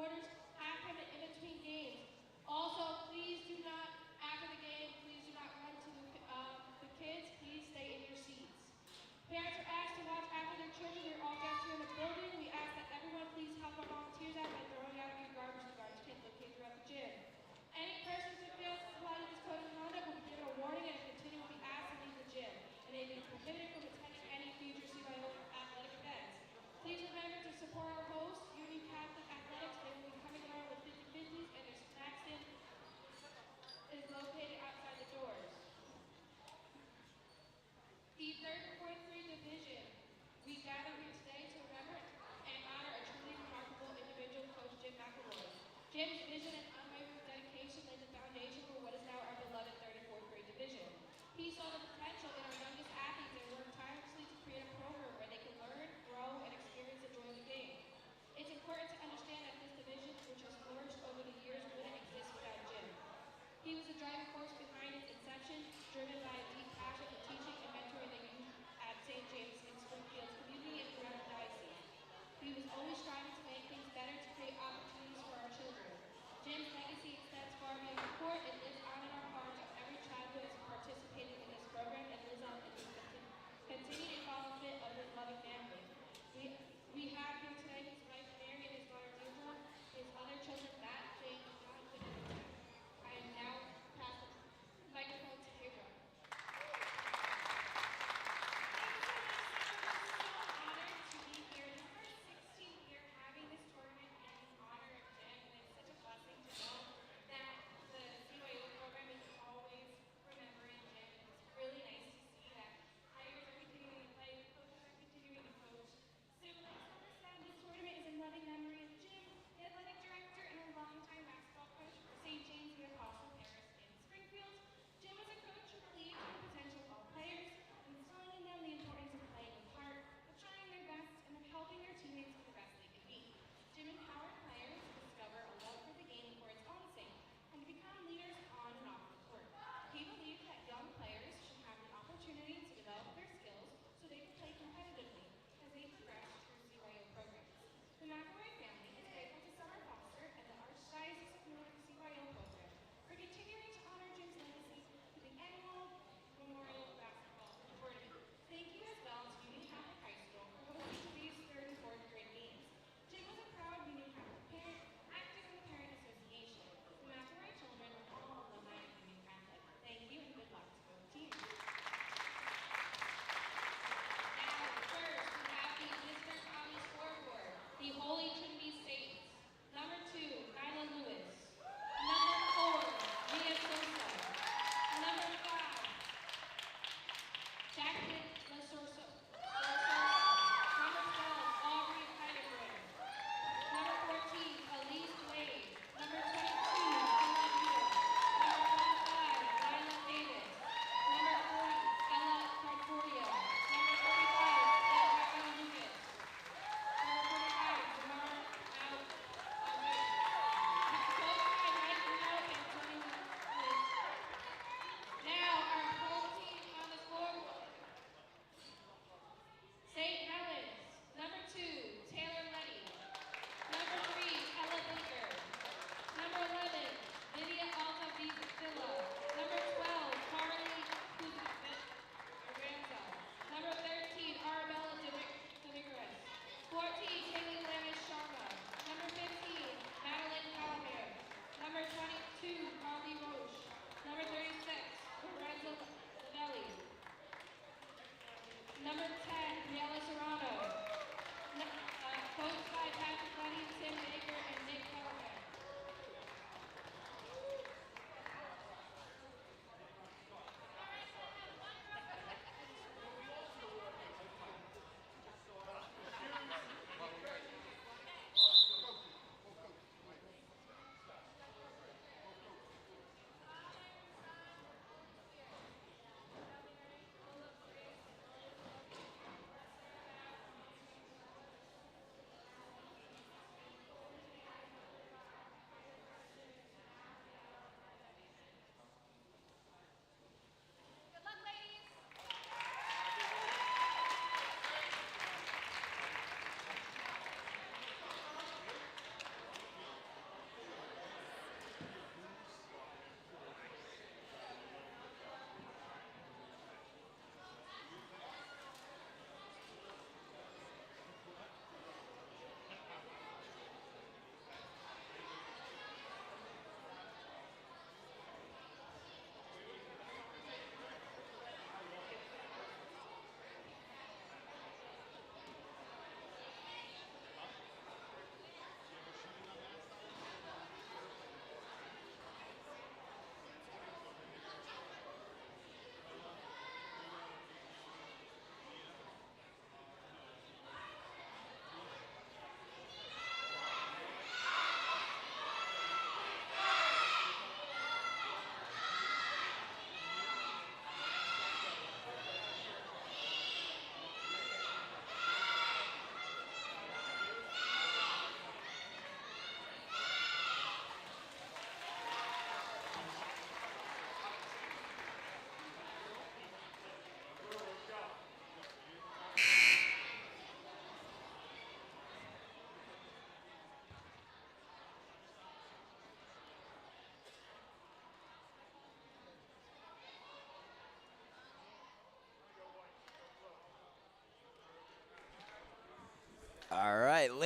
quarters, halftime, and in between games. Also, please do not, after the game, please do not run to the kids. Please stay in your seats. Parents are asked to watch after their children. They're all guests here in the building. We ask that everyone please help our volunteers out by throwing out your garbage. The garbage cans located throughout the gym. Any persons who fail to comply with this code of conduct will be given a warning and continue will be asked to leave the gym. And they will be prohibited from attending any future CYO athletic events. Please remember to support our host, Union Catholic Athletics. They will be coming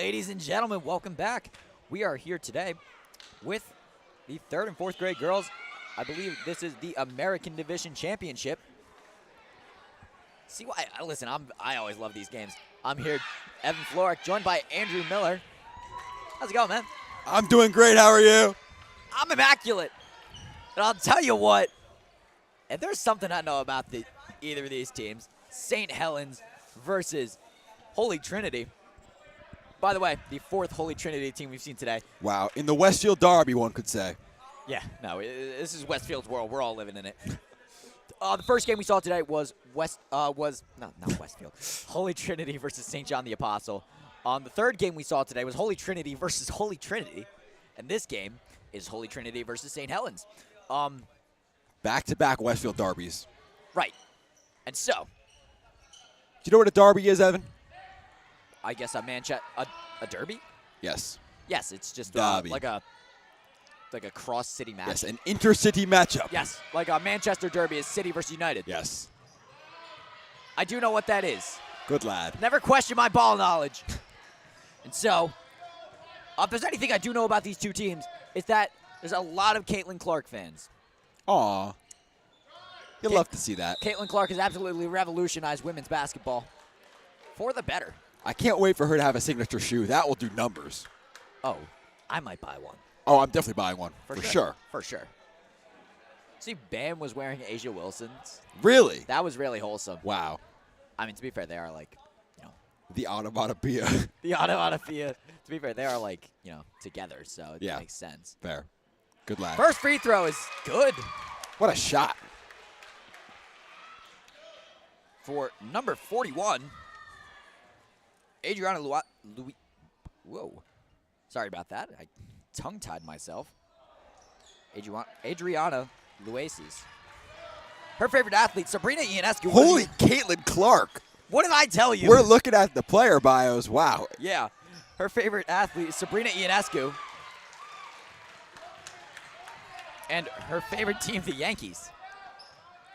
Ladies and gentlemen, welcome back. We are here today with the 3rd and 4th grade girls. I believe this is the American Division Championship. Listen, I always love these games. I'm here, Evan Florek, joined by Andrew Miller. How's it going, man? I'm doing great. How are you? I'm immaculate. And I'll tell you what, if there's something I know about either of these teams, St. Helens versus Holy Trinity. By the way, the 4th Holy Trinity team we've seen today. Wow. In the Westfield Derby, one could say. Yeah, no, this is Westfield's world. We're all living in it. The first game we saw today was not Westfield. Holy Trinity versus St. John the Apostle. The third game we saw today was Holy Trinity versus Holy Trinity. And this game is Holy Trinity versus St. Helens. Back-to-back Westfield Derbies. Right. And so. Do you know what a derby is, Evan? I guess a derby? Yes. Yes, it's just derby. like a cross-city match. Yes, an intercity matchup. Yes, like a Manchester Derby is City versus United. Yes. I do know what that is. Good lad. Never question my ball knowledge. And so, if there's anything I do know about these two teams, it's that there's a lot of Caitlin Clark fans. Aw. You'll love to see that. Caitlin Clark has absolutely revolutionized women's basketball for the better. I can't wait for her to have a signature shoe. That will do numbers. Oh, I might buy one. Oh, I'm definitely buying one. For sure. For sure. See, Bam was wearing Asia Wilson's. Really? That was really wholesome. Wow. I mean, to be fair, they are like, The onomatopoeia. The onomatopoeia. To be fair, they are like, together, so it makes sense. Fair. Good lad. First free throw is good. What a shot. For number 41, Adriana Louis. Whoa. Sorry about that. I tongue-tied myself. Adriana Luaces. Her favorite athlete, Sabrina Ionescu. Holy Caitlin Clark. What did I tell you? We're looking at the player bios. Wow. Yeah. Her favorite athlete is Sabrina Ionescu. And her favorite team, the Yankees.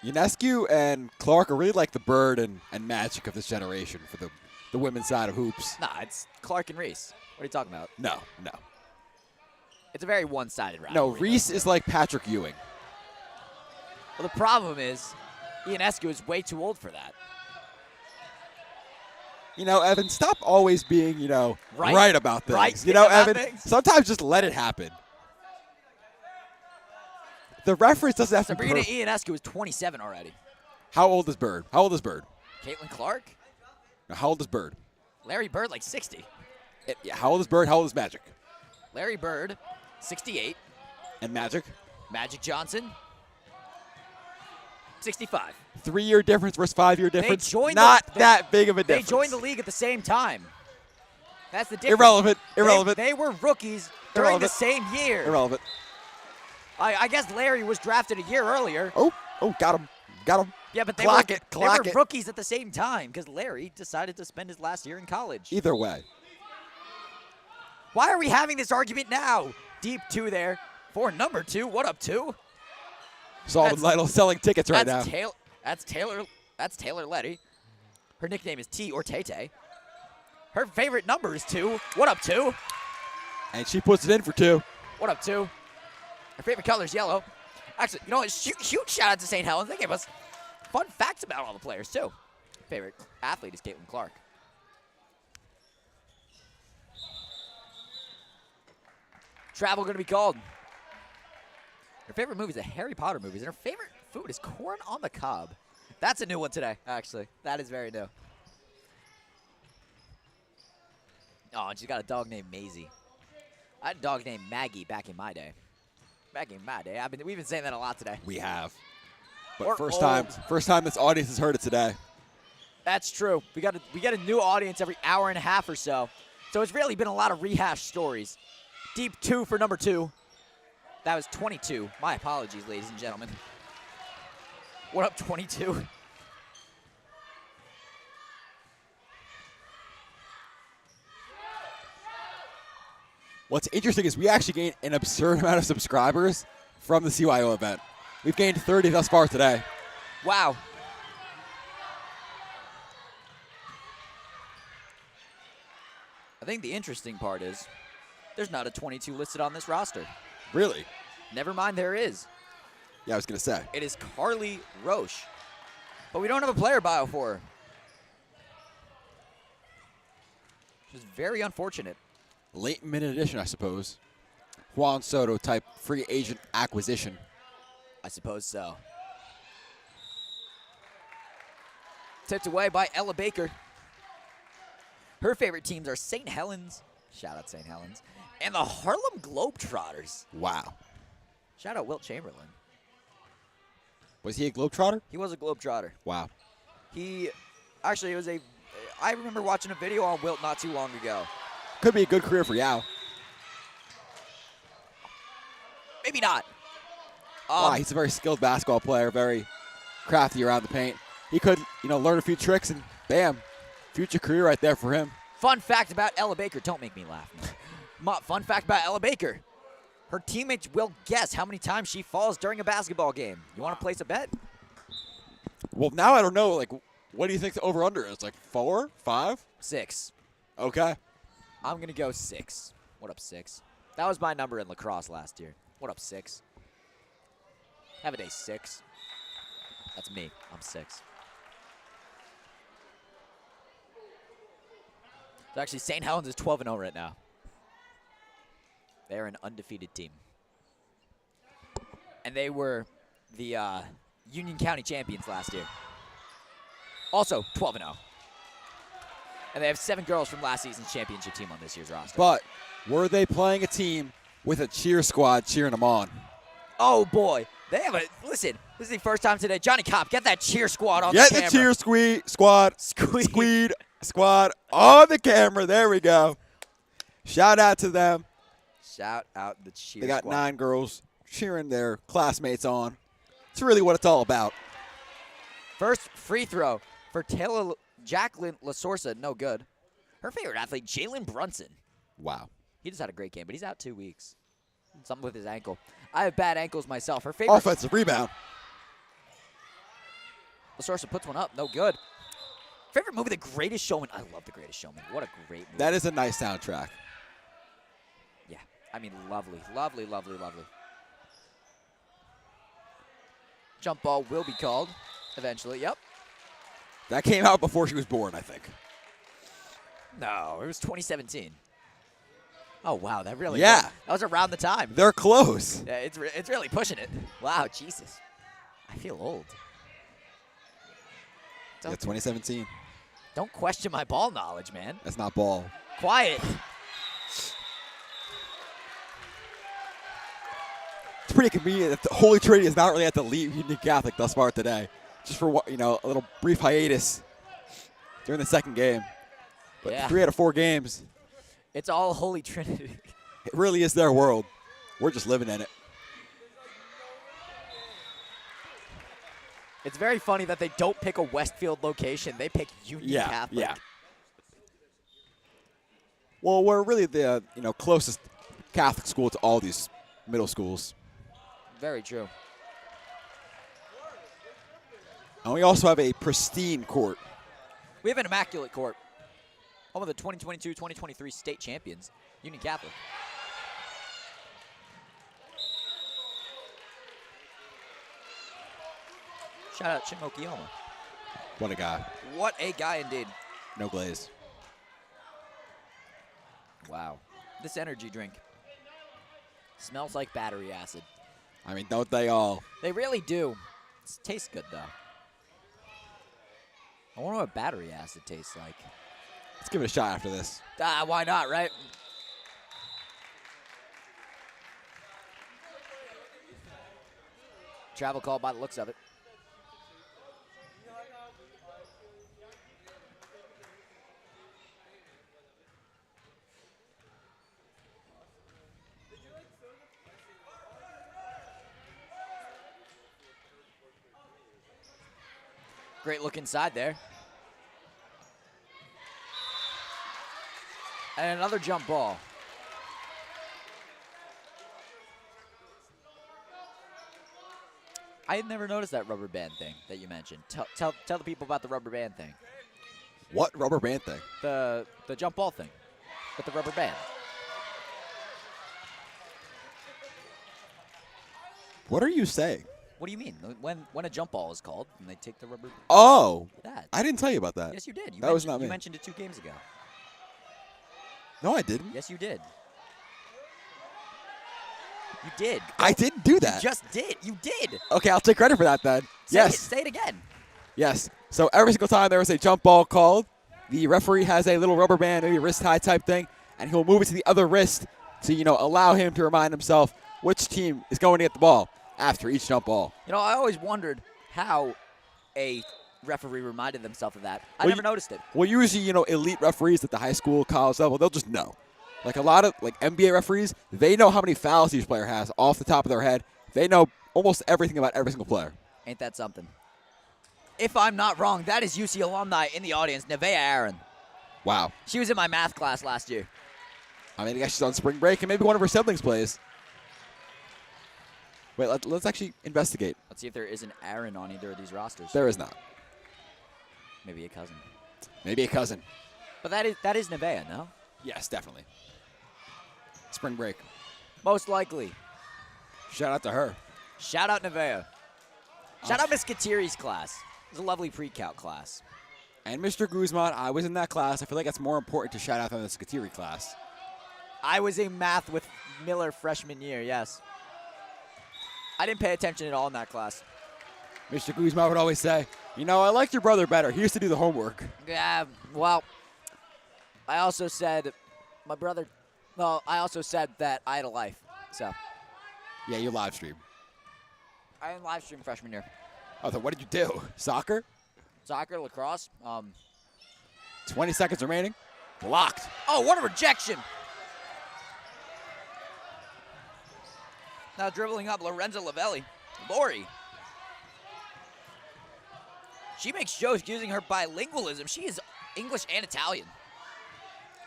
Ionescu and Clark are really like the Bird and Magic of this generation for the women's side of hoops. Nah, it's Clark and Reese. What are you talking about? No. It's a very one-sided round. No, Reese is like Patrick Ewing. Well, the problem is Ionescu is way too old for that. Evan, stop always being, right about things. Right Evan, things. Sometimes just let it happen. The reference doesn't have to be Sabrina perfect. Ionescu is 27 already. How old is Bird? Caitlin Clark? Now, how old is Bird? Larry Bird, like 60. Yeah, how old is Bird? How old is Magic? Larry Bird, 68. And Magic? Magic Johnson, 65. 3-year difference versus 5-year difference? joined Not that big of a difference. They joined the league at the same time. That's the difference. Irrelevant. They were rookies during the same year. Irrelevant. I guess Larry was drafted a year earlier. Oh, got him. Yeah, but they Clock were it. rookies at the same time because Larry decided to spend his last year in college. Either way. Why are we having this argument now? Deep 2 there for number 2. What up, 2? Sullivan Lytle selling tickets right now. That's Taylor Letty. Her nickname is T or Tay-Tay. Her favorite number is 2. What up, 2? And she puts it in for 2. What up, 2? Her favorite color is yellow. Actually, you know what? Huge shout out to St. Helens. They gave us fun facts about all the players, too. Favorite athlete is Caitlin Clark. Travel going to be called. Her favorite movie is the Harry Potter movies, and her favorite food is corn on the cob. That's a new one today, actually. That is very new. Oh, and she's got a dog named Maisie. I had a dog named Maggie back in my day. We've been saying that a lot today. We have. But We're first old. time this audience has heard it today. That's true. We got a new audience every hour and a half or so. So it's really been a lot of rehash stories. Deep 2 for number 2. That was 22. My apologies, ladies and gentlemen. What up, 22? What's interesting is we actually gained an absurd amount of subscribers from the CYO event. We've gained 30 thus far today. Wow. I think the interesting part is there's not a 22 listed on this roster. Really? Never mind, there is. Yeah, I was going to say. It is Carly Roche. But we don't have a player bio for her. Which is very unfortunate. Late minute addition, I suppose. Juan Soto type free agent acquisition. I suppose so. Tipped away by Ella Baker. Her favorite teams are St. Helens. Shout out St. Helens. And the Harlem Globetrotters. Wow. Shout out Wilt Chamberlain. Was he a Globetrotter? He was a Globetrotter. Wow. He actually was I remember watching a video on Wilt not too long ago. Could be a good career for Yao. Maybe not. Wow, he's a very skilled basketball player, very crafty around the paint. He could, learn a few tricks and bam, future career right there for him. Fun fact about Ella Baker. Don't make me laugh. Fun fact about Ella Baker. Her teammates will guess how many times she falls during a basketball game. You want to place a bet? Well, now I don't know. Like, what do you think the over-under is? Like 4, 5? 6. Okay. I'm going to go 6. What up, 6? That was my number in lacrosse last year. What up, 6? Have a day, 6. That's me. I'm 6. So actually, St. Helens is 12-0 right now. They're an undefeated team. And they were the Union County champions last year. Also 12-0. And they have 7 girls from last season's championship team on this year's roster. But were they playing a team with a cheer squad cheering them on? Oh, boy. They have listen, this is the first time today. Johnny Kopp, get that cheer squad on the camera. Get the cheer squad on the camera. There we go. Shout out to them. Shout out the cheer They got squad. 9 girls cheering their classmates on. It's really what it's all about. First free throw for Jacqueline LaSorsa. No good. Her favorite athlete, Jalen Brunson. Wow. He just had a great game, but he's out 2 weeks. Something with his ankle. I have bad ankles myself. Her favorite. Offensive rebound. LaSorsa puts one up. No good. Favorite movie, The Greatest Showman. I love The Greatest Showman. What a great movie. That is a nice soundtrack. Yeah. I mean, lovely, lovely, lovely, lovely. Jump ball will be called eventually. Yep. That came out before she was born, I think. No, it was 2017. Oh, wow. That really Yeah. That was around the time. They're close. Yeah, it's really pushing it. Wow, Jesus. I feel old. Yeah, 2017. Don't question my ball knowledge, man. That's not ball. Quiet. It's pretty convenient that the Holy Trinity is not really at the lead Union Catholic thus far today. Just for, a little brief hiatus during the second game. But Yeah. 3 out of 4 games, It's all Holy Trinity. it really is their world. We're just living in it. It's very funny that they don't pick a Westfield location. They pick Union Catholic. Yeah. Well, we're really the closest Catholic school to all these middle schools. Very true. And we also have a pristine court. We have an immaculate court. Home of the 2022-2023 state champions, Union Catholic. Shout out Chimokiyama. What a guy. What a guy indeed. No glaze. Wow. This energy drink smells like battery acid. I mean, don't they all? They really do. It tastes good, though. I wonder what battery acid tastes like. Let's give it a shot after this. Why not, right? Travel call by the looks of it. Great look inside there. And another jump ball. I had never noticed that rubber band thing that you mentioned. Tell the people about the rubber band thing. What rubber band thing? The jump ball thing. with the rubber band. What are you saying? What do you mean? When a jump ball is called, and they take the rubber. Oh, That. I didn't tell you about that. Yes, you did. That was not me. You mentioned it 2 games ago. No, I didn't. Yes, you did. You did. I didn't do that. You just did. You did. Okay, I'll take credit for that then. Say it again. Yes. So every single time there was a jump ball called, the referee has a little rubber band, maybe a wrist tie type thing, and he'll move it to the other wrist to, allow him to remind himself which team is going to get the ball after each jump ball. I always wondered how a referee reminded themselves of that. I never noticed it. Well, usually, elite referees at the high school, college level, they'll just know. Like a lot of NBA referees, they know how many fouls each player has off the top of their head. They know almost everything about every single player. Ain't that something? If I'm not wrong, that is UC alumni in the audience, Nevaeh Aaron. Wow. She was in my math class last year. I guess she's on spring break, and maybe one of her siblings plays. Wait, let's actually investigate. Let's see if there is an Aaron on either of these rosters. There is not. Maybe a cousin. Maybe a cousin. But that is Nevaeh, no? Yes, definitely. Spring break. Most likely. Shout out to her. Shout out Nevaeh. Shout out Miss Katiri's class. It was a lovely pre-calc class. And Mr. Guzman, I was in that class. I feel like that's more important to shout out than the Katiri class. I was in math with Miller freshman year, yes. I didn't pay attention at all in that class. Mr. Guzman would always say, I liked your brother better. He used to do the homework. Yeah, well, I also said that I had a life, so. Yeah, you live stream. I didn't live stream freshman year. Oh, then what did you do? Soccer? Soccer, lacrosse. 20 seconds remaining. Blocked. Oh, what a rejection. Now dribbling up Lorenza Lavelli. Lori. She makes jokes using her bilingualism. She is English and Italian.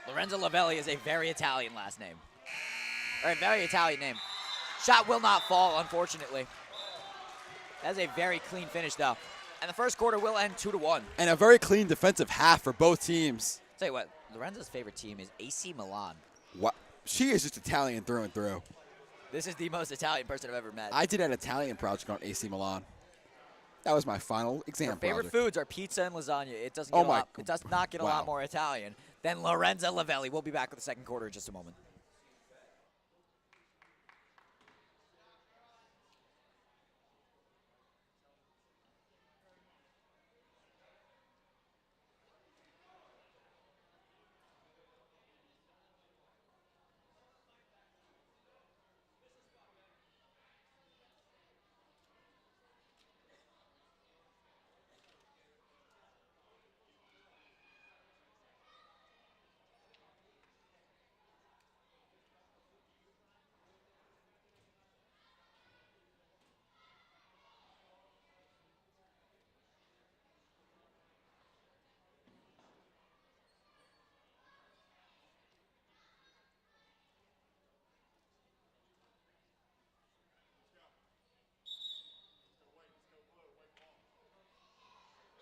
Lorenza Lavelli is a very Italian last name. Or a very Italian name. Shot will not fall, unfortunately. That's a very clean finish, though. And the first quarter will end 2-1. And a very clean defensive half for both teams. Tell you what, Lorenza's favorite team is AC Milan. What? She is just Italian through and through. This is the most Italian person I've ever met. I did an Italian project on AC Milan. That was my final exam Her favorite project. foods are pizza and lasagna. It doesn't get it does not get a lot Wow. more Italian than Lorenza Lavelli. We'll be back with the second quarter in just a moment.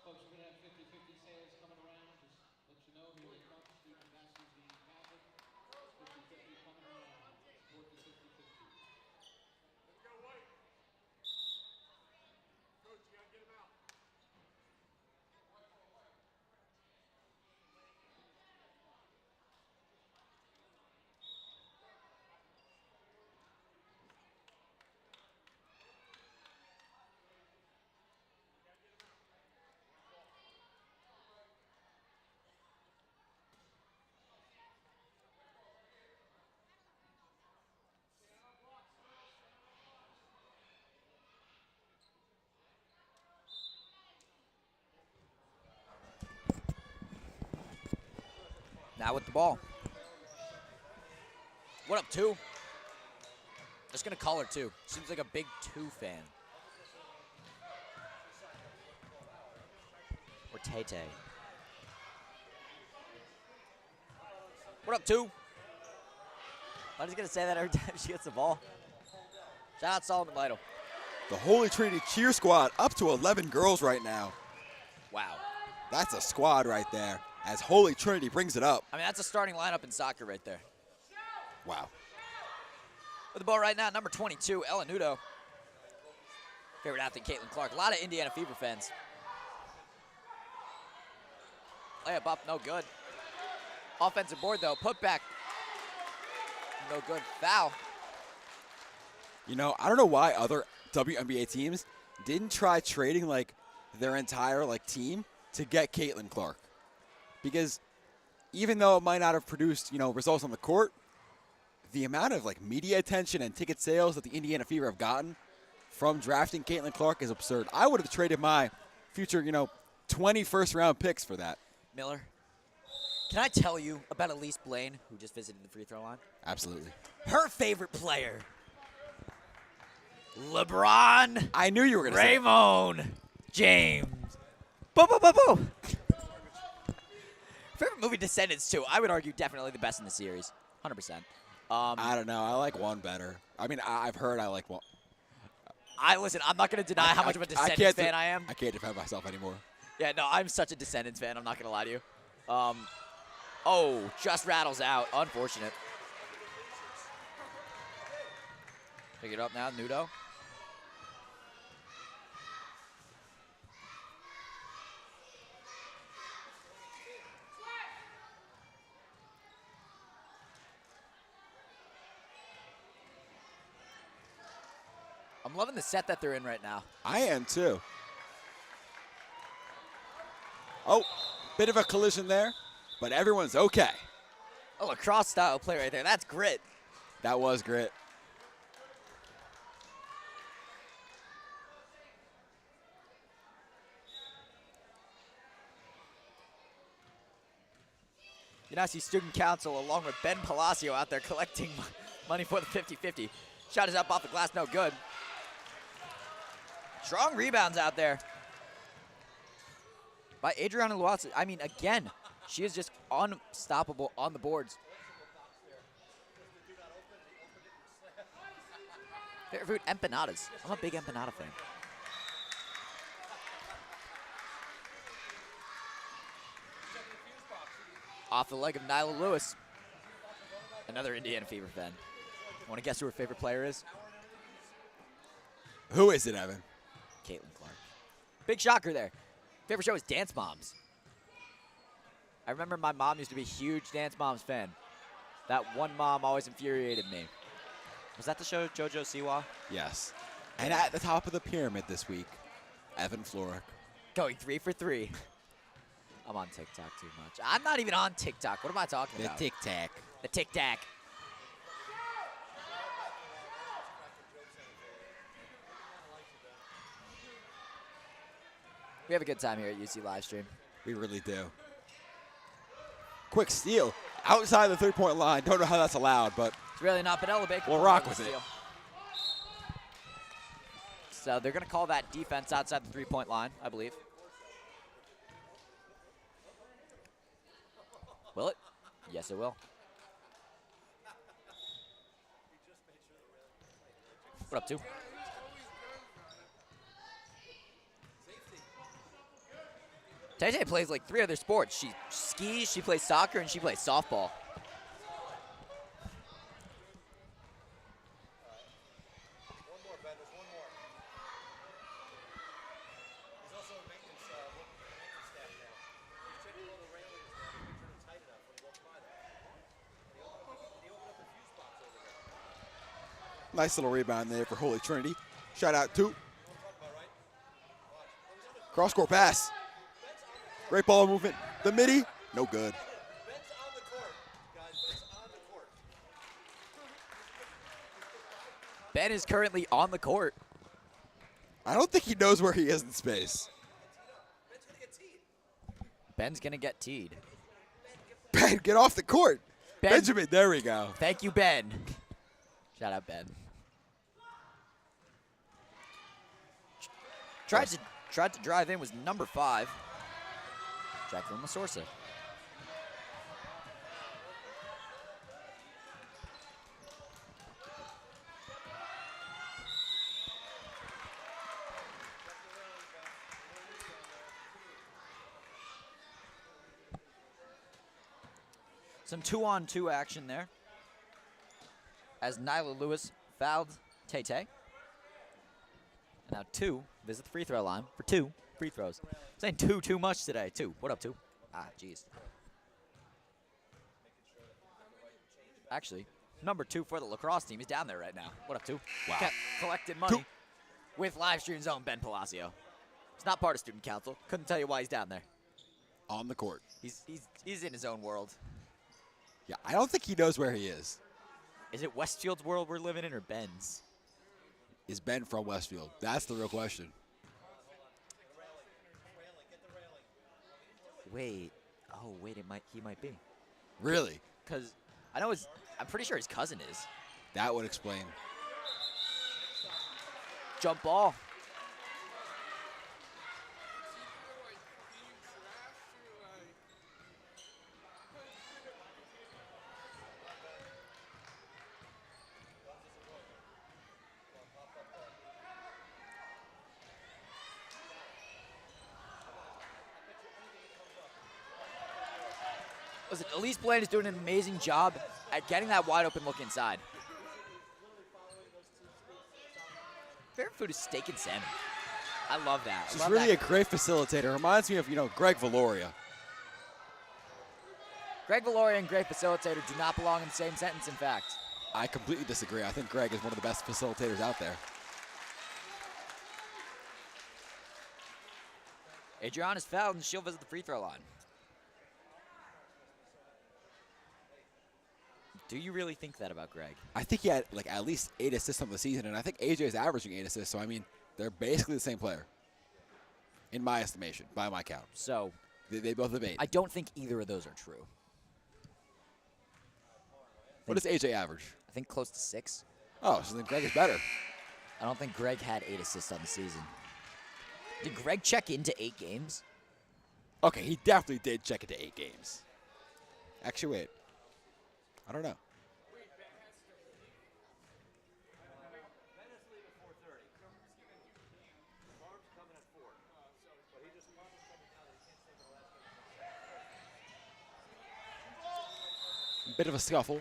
Folks, we're going to have 50-50 sales coming around. Just let you know, here it comes. Student Ambassadors being Catholic. 50-50 coming around. Support the 50-50. Now with the ball. What up, 2? Just going to call her 2. Seems like a big 2 fan. Or Tay-Tay. What up, 2? I'm just going to say that every time she gets the ball. Shout out Solomon Lytle. The Holy Trinity cheer squad up to 11 girls right now. Wow. That's a squad right there. as Holy Trinity brings it up. I mean, that's a starting lineup in soccer right there. Wow. With the ball right now, number 22, Ellen Nudo. Favorite athlete, Caitlin Clark. A lot of Indiana Fever fans. Layup up, no good. Offensive board, though. Put back. No good. Foul. You know, I don't know why other WNBA teams didn't try trading, like, their entire, like, team to get Caitlin Clark. Because even though it might not have produced, you know, results on the court, the amount of, like, media attention and ticket sales that the Indiana Fever have gotten from drafting Caitlin Clark is absurd. I would have traded my future, you know, 20 first-round picks for that. Miller, can I tell you about Elise Blaine, who just visited the free throw line? Absolutely. Her favorite player, LeBron I knew you were going to say it. Raymond James. Boo, boo, boo, boo. Favorite movie, Descendants 2. I would argue definitely the best in the series. 100%. I don't know. I like one better. I mean, I've heard I like one. Listen, I'm not going to deny how much of a Descendants fan I am. I can't defend myself anymore. Yeah, no, I'm such a Descendants fan. I'm not going to lie to you. Oh, just rattles out. Unfortunate. Pick it up now, Nudo. I'm loving the set that they're in right now. I am too. Oh, bit of a collision there, but everyone's okay. A lacrosse style play right there. That's grit. That was grit. You now see student council along with Ben Palacio out there collecting money for the 50-50. Shot is up off the glass, no good. Strong rebounds out there by Adriana Luaz. I mean, again, she is just unstoppable on the boards. Favorite food, empanadas. I'm a big empanada fan. Off the leg of Nyla Lewis. Another Indiana Fever fan. Want to guess who her favorite player is? Who is it, Evan? Caitlin Clark. Big shocker there. Favorite show is Dance Moms. I remember my mom used to be a huge Dance Moms fan. That one mom always infuriated me. Was that the show JoJo Siwa? Yes. And at the top of the pyramid this week, Evan Florick. Going 3 for 3. I'm on TikTok too much. I'm not even on TikTok. What am I talking The about? tic-tac. The tic-tac. We have a good time here at UC Livestream. We really do. Quick steal outside the three-point line. Don't know how that's allowed, but It's really not Penelope Baker. we'll rock with it. So they're going to call that defense outside the three-point line, I believe. Will it? Yes, it will. What up, 2? Tay plays like 3 other sports. She skis, she plays soccer, and she plays softball. Nice little rebound there for Holy Trinity. Shout out to. Cross-court pass. Great ball movement. The midi, no good. Ben is currently on the court. I don't think he knows where he is in space. Ben's going to get teed. Ben, get off the court. Ben. Benjamin, there we go. Thank you, Ben. Shout out, Ben. Tried to drive in was number 5, Jacqueline Lasorsa. Some 2-on-2 action there. As Nyla Lewis fouled Tay-Tay. And now 2 visit the free throw line for 2 free throws. Saying 2 too much today. 2. What up, 2? Ah, jeez. Actually, number 2 for the lacrosse team is down there right now. What up, 2? Wow. Collecting money with live stream's own Ben Palacio. He's not part of student council. Couldn't tell you why he's down there. On the court. He's in his own world. Yeah, I don't think he knows where he is. Is it Westfield's world we're living in or Ben's? Is Ben from Westfield? That's the real question. Wait. Oh, wait, he might be. Really? Because I'm pretty sure his cousin is. That would explain. Jump ball. Listen, Elise Blaine is doing an amazing job at getting that wide open look inside. Favorite food is steak and salmon. I love that. She's really a great facilitator. Reminds me of, Greg Valoria. Greg Valoria and great facilitator do not belong in the same sentence, in fact. I completely disagree. I think Greg is one of the best facilitators out there. Adriana's fouled, and she'll visit the free throw line. Do you really think that about Greg? I think he had at least 8 assists on the season, and I think AJ is averaging 8 assists. So they're basically the same player, in my estimation, by my count. So They both have 8. I don't think either of those are true. What does AJ average? I think close to 6. Oh, so then Greg is better. I don't think Greg had 8 assists on the season. Did Greg check into 8 games? Okay, he definitely did check into 8 games. Actually, wait. I don't know. Bit of a scuffle.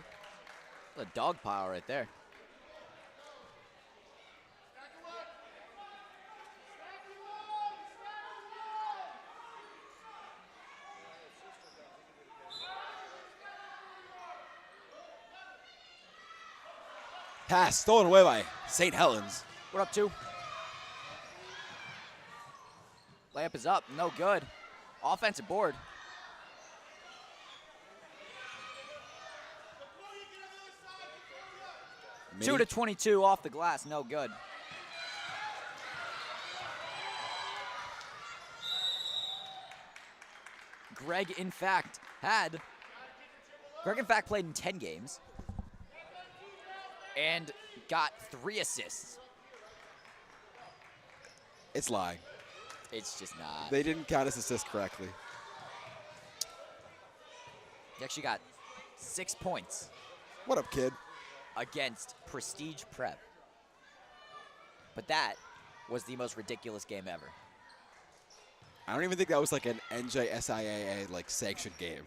A dog pile right there. Pass stolen away by St. Helens. What up, 2? Layup is up. No good. Offensive board. Mini. 2 to 22 off the glass. No good. Greg, in fact, played in 10 games and got 3 assists. It's lying. It's just not. They didn't count his assist correctly. He actually got 6 points What up, kid? against Prestige Prep. But that was the most ridiculous game ever. I don't even think that was like an NJSIAA sanctioned game.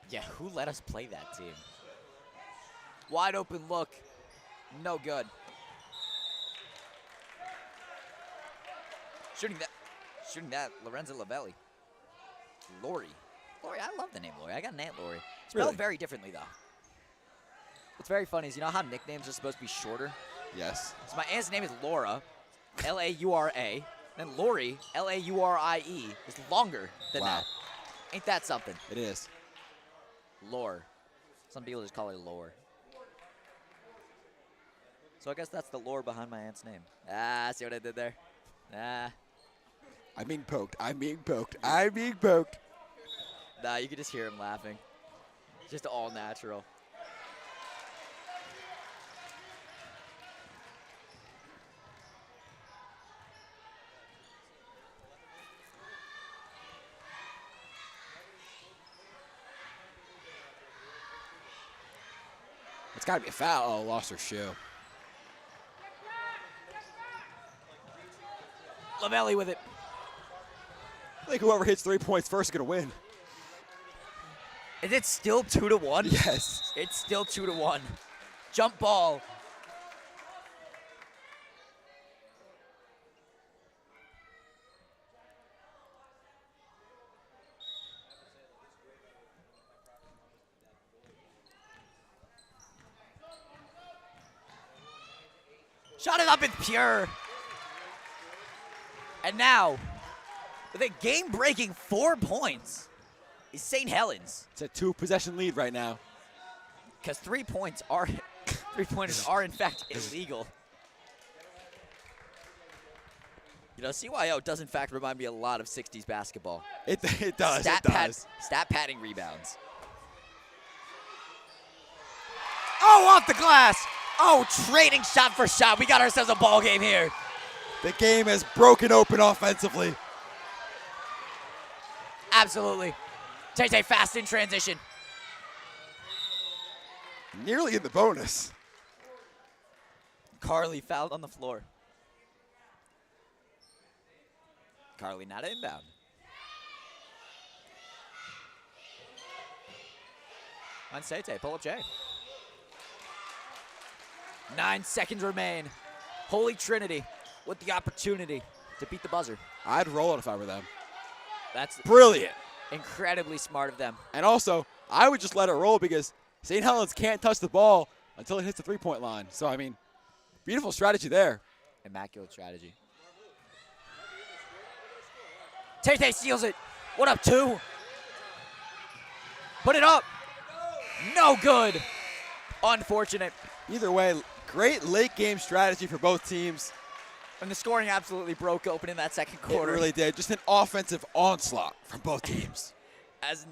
Yeah, who let us play that team? Wide open look. No good. Shooting that, Lorenzo Lavelli. Lori, I love the name Lori. I got an Aunt Lori. Spelled Really? very differently, though. What's very funny is, you know how nicknames are supposed to be shorter? Yes. So my aunt's name is Laura, L-A-U-R-A. Then Lori, L-A-U-R-I-E, is longer than Wow. that. Ain't that something? It is. Lore. Some people just call her Lore. So I guess that's the lore behind my aunt's name. Ah, see what I did there? Ah. I'm being poked. I'm being poked. I'm being poked. Nah, you could just hear him laughing. Just all natural. It's got to be a foul. Oh, lost her shoe. Lavelli with it. I think whoever hits 3 points first is going to win. Is it still 2-1? Yes. It's still 2-1. Jump ball. Shot it up, it's pure. And now, with a game-breaking 4 points, is St. Helens. It's a 2-possession lead right now. Because 3 points are, 3-pointers are in fact illegal. You know, CYO does in fact remind me a lot of 60s basketball. It does, it does. Stat padding rebounds. Oh, off the glass. Oh, trading shot for shot. We got ourselves a ball game here. The game has broken open offensively. Absolutely. Tay fast in transition. Nearly in the bonus. Carly fouled on the floor. Carly not inbound. On Sete, pull up Jay. 9 seconds remain. Holy Trinity with the opportunity to beat the buzzer. I'd roll it if I were them. That's Brilliant. incredibly smart of them. And also, I would just let it roll because St. Helens can't touch the ball until it hits the three-point line. So, I mean, beautiful strategy there. Immaculate strategy. Tay steals it. What up, 2? Put it up. No good. Unfortunate. Either way, great late-game strategy for both teams. And the scoring absolutely broke open in that second It quarter. really did. Just an offensive onslaught from both teams. As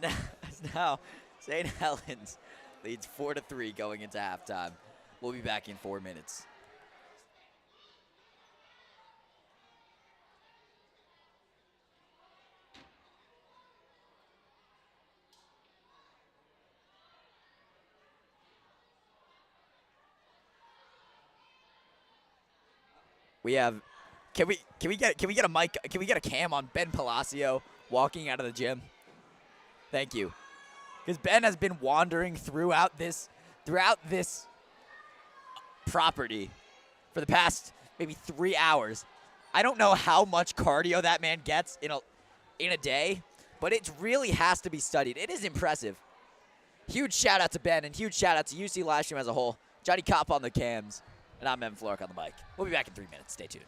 now St. Helens leads 4-3 going into halftime. We'll be back in 4 minutes. We have, can we get a mic? Can we get a cam on Ben Palacio walking out of the gym? Thank you, because Ben has been wandering throughout this property for the past maybe 3 hours. I don't know how much cardio that man gets in a day, but it really has to be studied. It is impressive. Huge shout out to Ben and huge shout out to UC Livestream as a whole. Johnny Kopp on the cams. And I'm Evan Florek on the mic. We'll be back in 3 minutes. Stay tuned.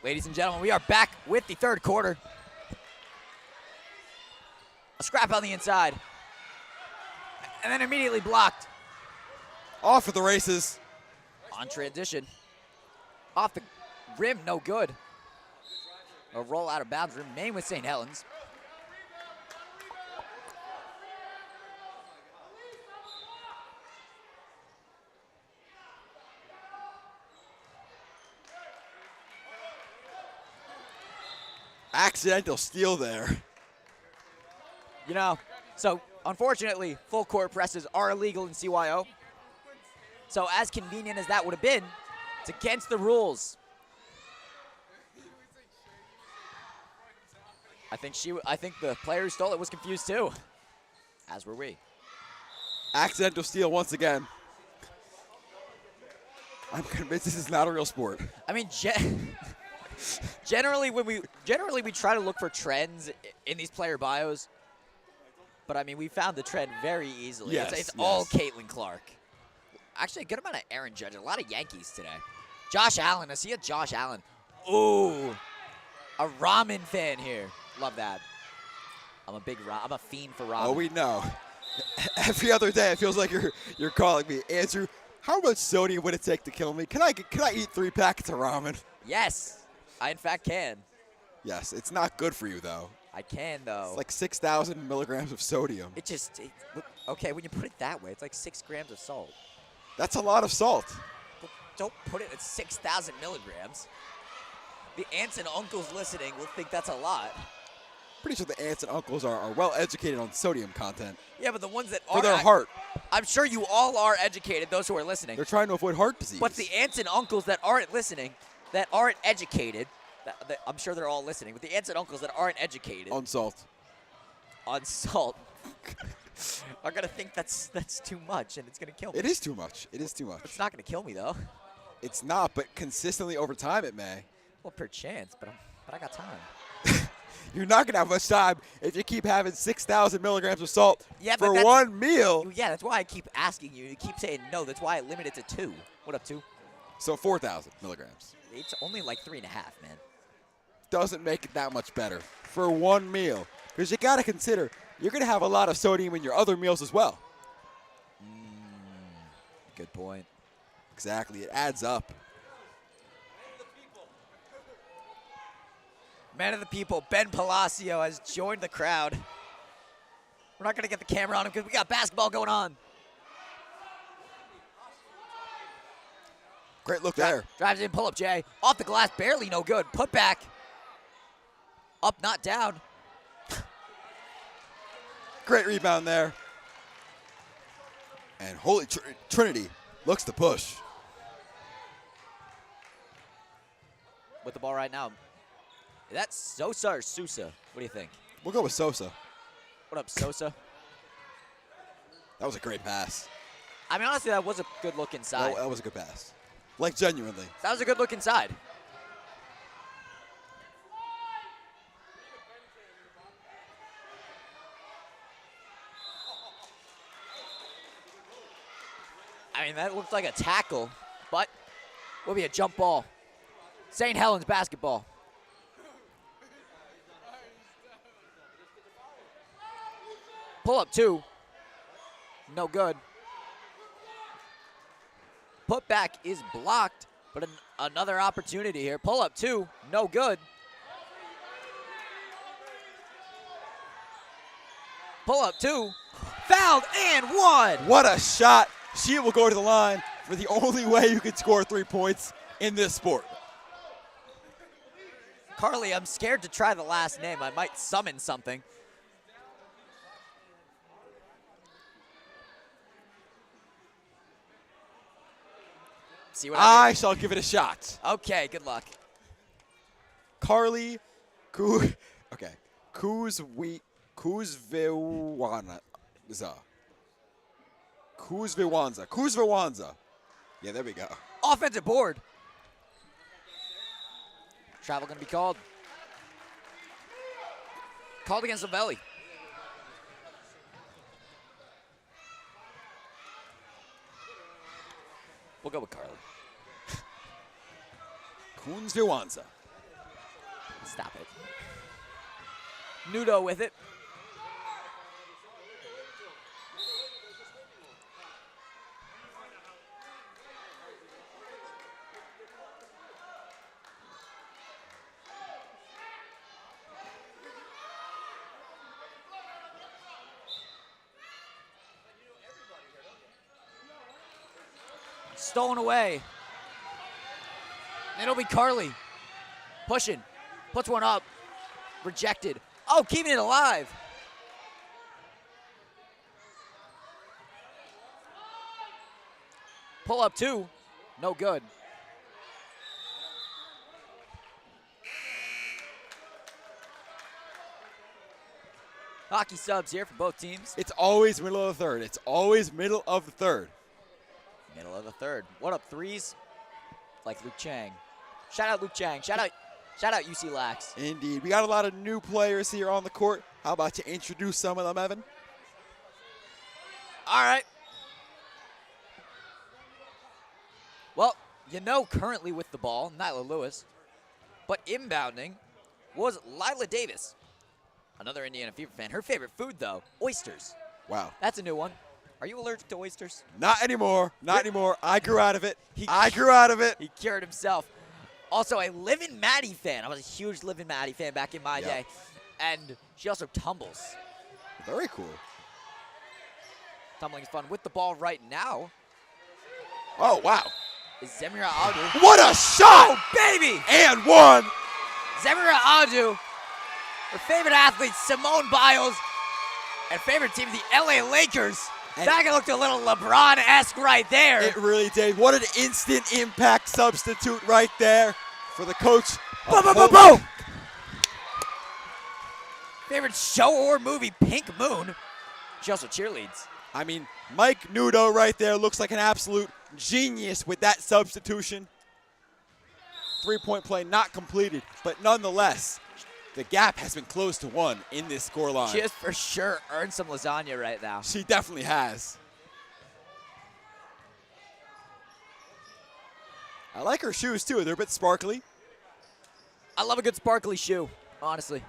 Ladies and gentlemen, we are back with the third quarter. A scrap on the inside. And then immediately blocked. Off for the races. On transition. Off the rim, no good. A roll out of bounds, remain with St. Helens. Accidental steal there. You know, so unfortunately, full court presses are illegal in CYO. So as convenient as that would have been, it's against the rules. I think the player who stole it was confused too, as were we. Accidental steal once again. I'm convinced this is not a real sport. I mean, generally we try to look for trends in these player bios, but I mean we found the trend very easily. Yes, It's all Caitlin Clark. Actually, a good amount of Aaron Judge. A lot of Yankees today. Josh Allen. I see a Josh Allen. Ooh, a ramen fan here. Love that. I'm a fiend for ramen. Oh, we know. Every other day, it feels like you're calling me. Andrew, how much sodium would it take to kill me? Can I eat 3 packets of ramen? Yes, I in fact can. Yes, it's not good for you though. I can though. It's like 6,000 milligrams of sodium. Okay, when you put it that way, it's like 6 grams of salt. That's a lot of salt. But don't put it at 6,000 milligrams. The aunts and uncles listening will think that's a lot. Pretty sure the aunts and uncles are well educated on sodium content. Yeah, but the ones that For are their heart. I'm sure you all are educated, those who are listening. They're trying to avoid heart disease. But the aunts and uncles that aren't listening, that aren't educated, I'm sure they're all listening, but the aunts and uncles that aren't educated on salt. On salt are going to think that's too much and it's going to kill me. It is too much. It is too much. It's not going to kill me, though. It's not, but consistently over time it may. Well, per chance, but I got time. You're not going to have much time if you keep having 6,000 milligrams of salt for one meal. Yeah, that's why I keep asking you. You keep saying no. That's why I limit it to 2. What up, 2? So 4,000 milligrams. It's only like 3.5, man. Doesn't make it that much better for one meal. Because you got to consider, you're going to have a lot of sodium in your other meals as well. Good point. Exactly. It adds up. Man of the people, Ben Palacio has joined the crowd. We're not going to get the camera on him because we got basketball going on. Great look there. Drives in, pull up Jay. Off the glass, barely no good. Put back. Up, not down. Great rebound there. And Holy Trinity looks to push. With the ball right now. Is that Sosa or Sousa? What do you think? We'll go with Sosa. What up, Sosa? That was a great pass. I mean, honestly, that was a good look inside. That was a good pass. Like, genuinely. That was a good look inside. I mean, that looked like a tackle, but will be a jump ball. St. Helens basketball. Pull up 2. No good. Put back is blocked, but another opportunity here. Pull up 2. No good. Pull up 2. Fouled and 1. What a shot. She will go to the line for the only way you can score 3 points in this sport. Carly, I'm scared to try the last name. I might summon something. See what I shall give it a shot. Okay, good luck. Carly Kuzviwanza. Kuzviwanza. Yeah, there we go. Offensive board. Travel going to be called. Called against Lavelli. We'll go with Carly. Kuzviwanza. Stop it. Nudo with it. Stolen away. It'll be Carly. Pushing. Puts one up. Rejected. Oh, keeping it alive. Pull up two. No good. Hockey subs here for both teams. It's always middle of the third. It's always middle of the third. Middle of the third. What up, threes? Like Luke Chang. Shout out Luke Chang. Shout out UC Lax. Indeed. We got a lot of new players here on the court. How about you introduce some of them, Evan? All right. Well, you know currently with the ball, Nyla Lewis. But inbounding was Lila Davis. Another Indiana Fever fan. Her favorite food, though, oysters. Wow. That's a new one. Are you allergic to oysters? Not anymore. Not anymore. I grew out of it. I grew out of it. He cured himself. Also, a Liv and Maddie fan. I was a huge Liv and Maddie fan back in my day. And she also tumbles. Very cool. Tumbling is fun. With the ball right now Oh, wow. is Zemira Adu. What a shot! Oh, baby! And one. Zemira Adu. Her favorite athlete, Simone Biles. And favorite team, the LA Lakers. And that looked a little LeBron-esque right there. it really did. What an instant impact substitute right there for the coach. Boom! Favorite show or movie, Pink Moon. She also cheerleads. I mean, Mike Nudo right there looks like an absolute genius with that substitution. Three-point play not completed, but nonetheless, the gap has been closed to one in this scoreline. She has for sure earned some lasagna right now. She definitely has. I like her shoes, too. They're a bit sparkly. I love a good sparkly shoe, honestly.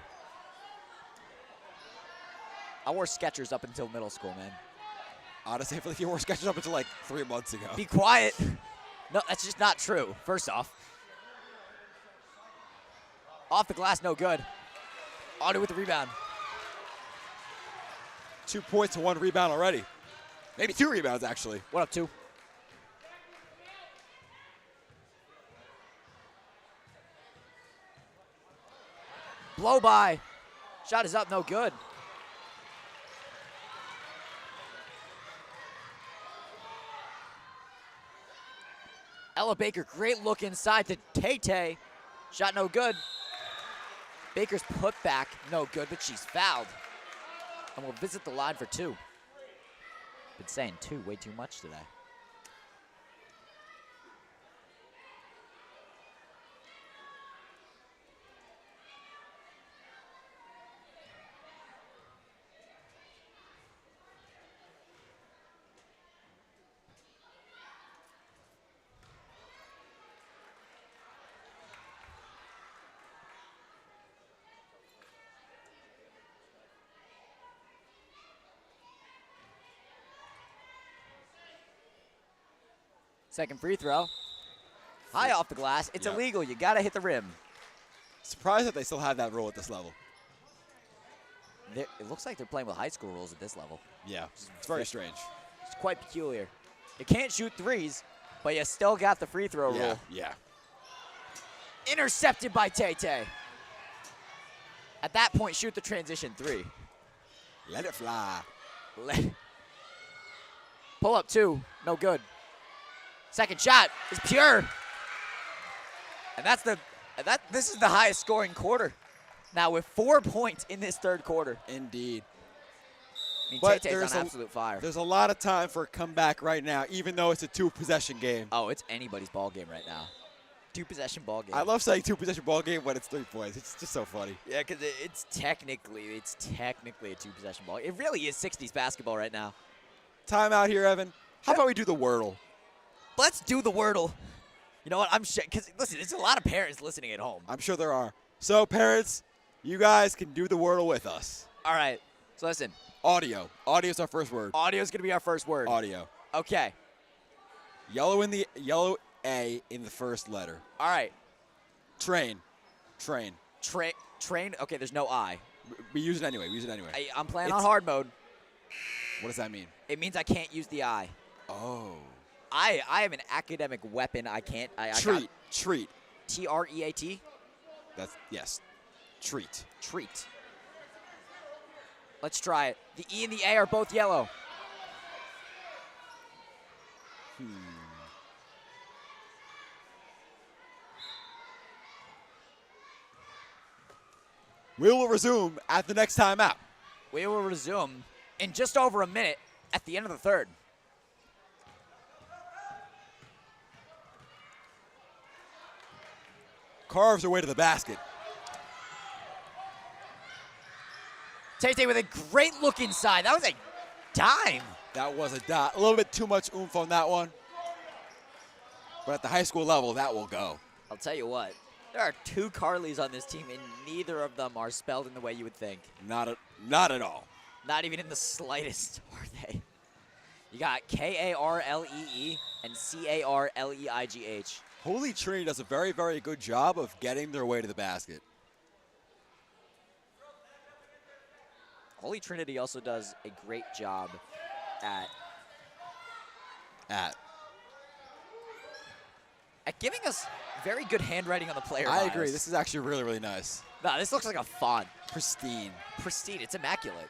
I wore Skechers up until middle school, man. Honestly, I feel like you wore Skechers up until like 3 months ago. Be quiet. No, that's just not true, first off. Off the glass, no good. Adu with the rebound. 2 points and 1 rebound already. Maybe 2 rebounds, actually. What up, two? Blow by. Shot is up, no good. Ella Baker, great look inside to Tay-Tay. Shot no good. Baker's put back, no good, but she's fouled. And we'll visit the line for two. Been saying two way too much today. Second free throw. High off the glass. It's illegal. You got to hit the rim. Surprised that they still have that rule at this level. It looks like they're playing with high school rules at this level. Yeah, it's very strange. It's quite peculiar. You can't shoot threes, but you still got the free throw rule. Yeah. Intercepted by Tay-Tay. At that point, shoot the transition three. Let it fly. Pull up two. No good. Second shot is pure. And this is the highest scoring quarter. Now with 4 points in this third quarter. Indeed. I mean, But Tay-Tay's on absolute fire. There's a lot of time for a comeback right now, even though it's a 2-possession game. Oh, it's anybody's ball game right now. 2-possession ball game. I love saying 2-possession ball game when it's 3 points. It's just so funny. Yeah, because it's technically a 2-possession ball. It really is 60s basketball right now. Timeout here, Evan. How about we do the Wordle? Let's do the Wordle. You know what? I'm sure, because listen, there's a lot of parents listening at home. I'm sure there are. So, parents, you guys can do the Wordle with us. All right. So listen. Audio. Audio is our first word. Audio is going to be our first word. Audio. Okay. Yellow A in the first letter. All right. Train. Train. Train. Okay, there's no I. We use it anyway. I'm playing on hard mode. What does that mean? It means I can't use the I. Oh. I have an academic weapon. I can't. Treat. Treat. T-R-E-A-T? Yes. Treat. Treat. Let's try it. The E and the A are both yellow. We will resume at the next time out. We will resume in just over a minute at the end of the third. Carves her way to the basket. Tay with a great look inside. That was a dime. That was a dot. A little bit too much oomph on that one. But at the high school level, that will go. I'll tell you what. There are 2 Carlys on this team, and neither of them are spelled in the way you would think. Not at all. Not even in the slightest, are they? You got K-A-R-L-E-E and C-A-R-L-E-I-G-H. Holy Trinity does a very, very good job of getting their way to the basket. Holy Trinity also does a great job at giving us very good handwriting on the player I bios. agree. This is actually really, really nice. Nah, this looks like a font. Pristine. Pristine. It's immaculate.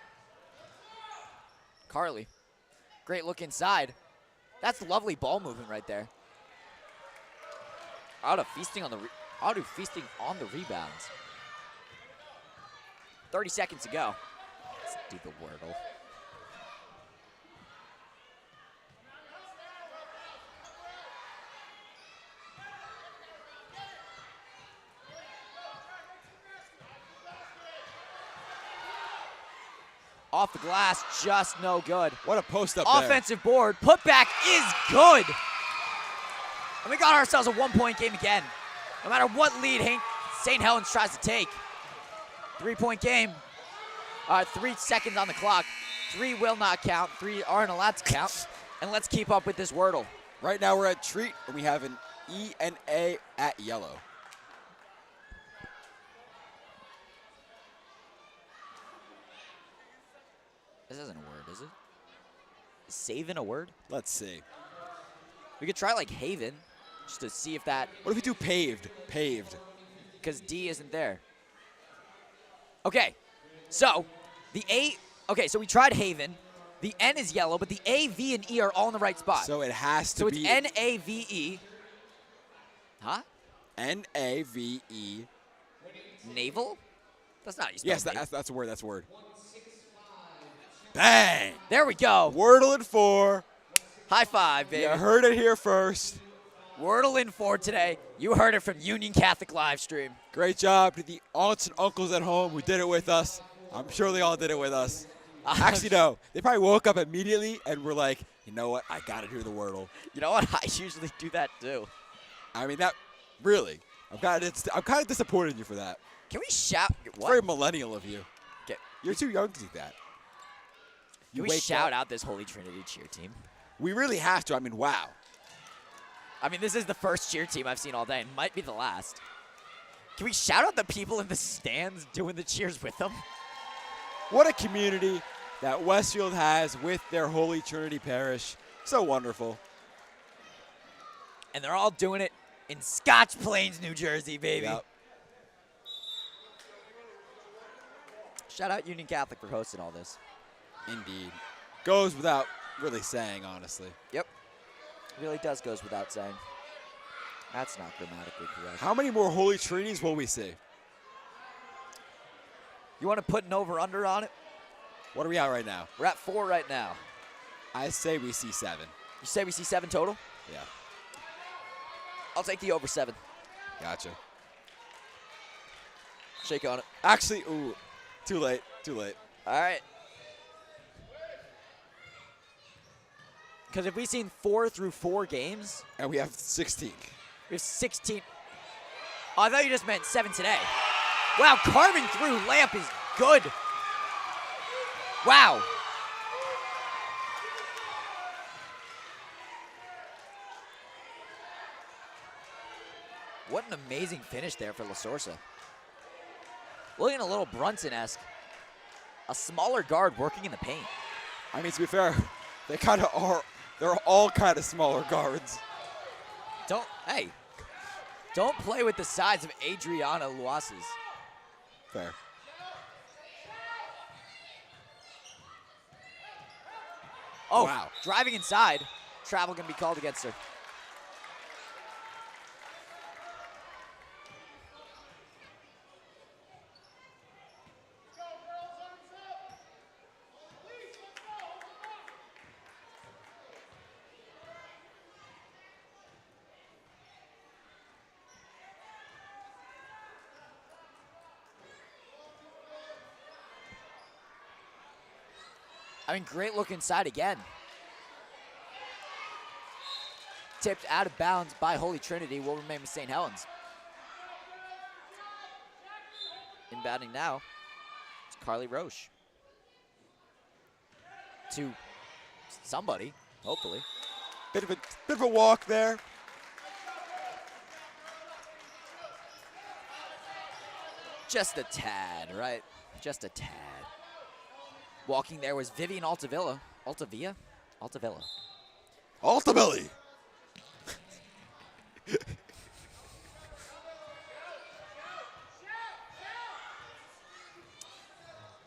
Carly. Great look inside. That's lovely ball movement right there. Auto feasting on the rebounds. 30 seconds to go. Let's do the Wordle. Off the glass, just no good. What a post up there. Offensive board, putback is good. And we got ourselves a 1-point game again. No matter what lead St. Helens tries to take. 3-point game. 3 seconds on the clock. 3 will not count. 3 aren't allowed to count. And let's keep up with this Wordle. Right now we're at treat, and we have an E and A at yellow. This isn't a word, is it? Is saving a word? Let's see. We could try like Haven, just to see if that, What if we do paved? Paved. because D isn't there. Okay, so the A, okay, so we tried Haven. The N is yellow, but the A, V, and E are all in the right spot. So it has to So it's be N-A-V-E. Huh? N-A-V-E. Naval? That's not how you spell Yes, naval. that's a word. That's a word. Bang! There we go. Wordle in 4. High five, baby. You heard it here first. Wordle in 4 today. You heard it from Union Catholic Livestream. Great job to the aunts and uncles at home who did it with us. I'm sure they all did it with us. Actually, no. They probably woke up immediately and were like, you know what? I got to do the Wordle. You know what? I usually do that too. I mean, that really. I'm kind of disappointed in you for that. Can we shout? It's What? very millennial of you. Get- You're too young to do that. Can we wake shout up- out this Holy Trinity cheer team? We really have to. I mean, wow. I mean, this is the first cheer team I've seen all day, and might be the last. Can we shout out the people in the stands doing the cheers with them? What a community that Westfield has with their Holy Trinity Parish. So wonderful. And they're all doing it in Scotch Plains, New Jersey, baby. Yep. Shout out Union Catholic for hosting all this. Indeed. Goes without really saying, honestly. Yep. Really goes without saying. That's not grammatically correct. How many more Holy Trinities will we see? You want to put an over-under on it? What are we at right now? We're at 4 right now. I say we see 7. You say we see 7 total? Yeah. I'll take the over 7. Gotcha. Shake on it. Actually, ooh, too late. Too late. All right. Because if we've seen 4 through 4 games, And we have 16. we have 16. Oh, I thought you just meant 7 today. Wow, carving through layup is good. Wow. What an amazing finish there for La Sorsa. Looking a little Brunson-esque. A smaller guard working in the paint. I mean, to be fair, they kind of are. They're all kind of smaller guards. Don't play with the size of Adriana Luases. Fair. Oh, wow. Driving inside. Travel going to be called against her. I mean, great look inside again. Tipped out of bounds by Holy Trinity, will remain with St. Helens. Inbounding now, it's Carly Roche. To somebody, hopefully. Bit of a walk there. Just a tad, right? Just a tad. Walking there was Vivian Altavilla. Altavilla? Altavilla. Altabelli.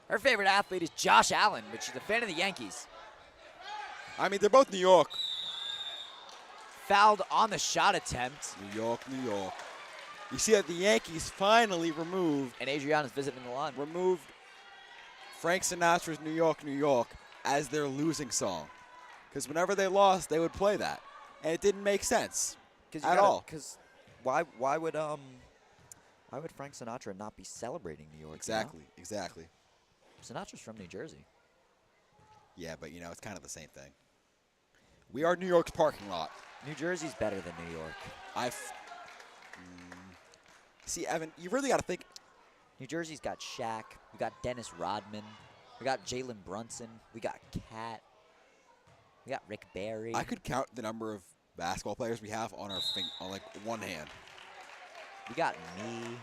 Her favorite athlete is Josh Allen, but she's a fan of the Yankees. I mean, they're both New York. Fouled on the shot attempt. New York, New York. You see that the Yankees finally removed And Adriana's visiting the line. Frank Sinatra's New York, New York as their losing song. Because whenever they lost, they would play that. And it didn't make sense at all. Because why would Frank Sinatra not be celebrating New York? Exactly, You know? exactly. Sinatra's from New Jersey. Yeah, but, you know, it's kind of the same thing. We are New York's parking lot. New Jersey's better than New York. See, Evan, you really got to think. New Jersey's got Shaq. We got Dennis Rodman. We got Jalen Brunson. We got Cat. We got Rick Barry. I could count the number of basketball players we have on on like one hand. We got me.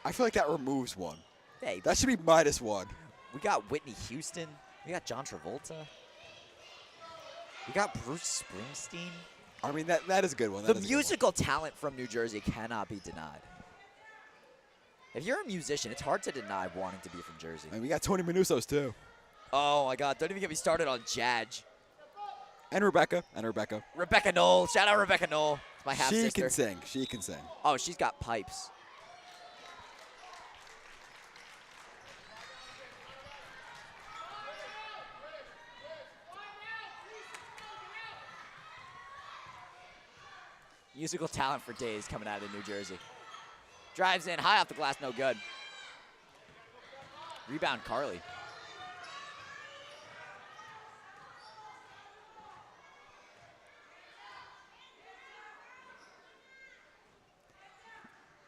I feel like that removes one. Hey, That should be -1. we got Whitney Houston. We got John Travolta. We got Bruce Springsteen. I mean, that is a good one. The musical talent from New Jersey cannot be denied. If you're a musician, it's hard to deny wanting to be from Jersey. And we got Tony Manusos, too. Oh, my God. Don't even get me started on Jadge. And Rebecca. Rebecca Knoll. Shout out Rebecca Knoll. It's my half-sister. She can sing. She can sing. Oh, she's got pipes. Musical talent for days coming out of New Jersey. Drives in, high off the glass, no good. Rebound, Carly.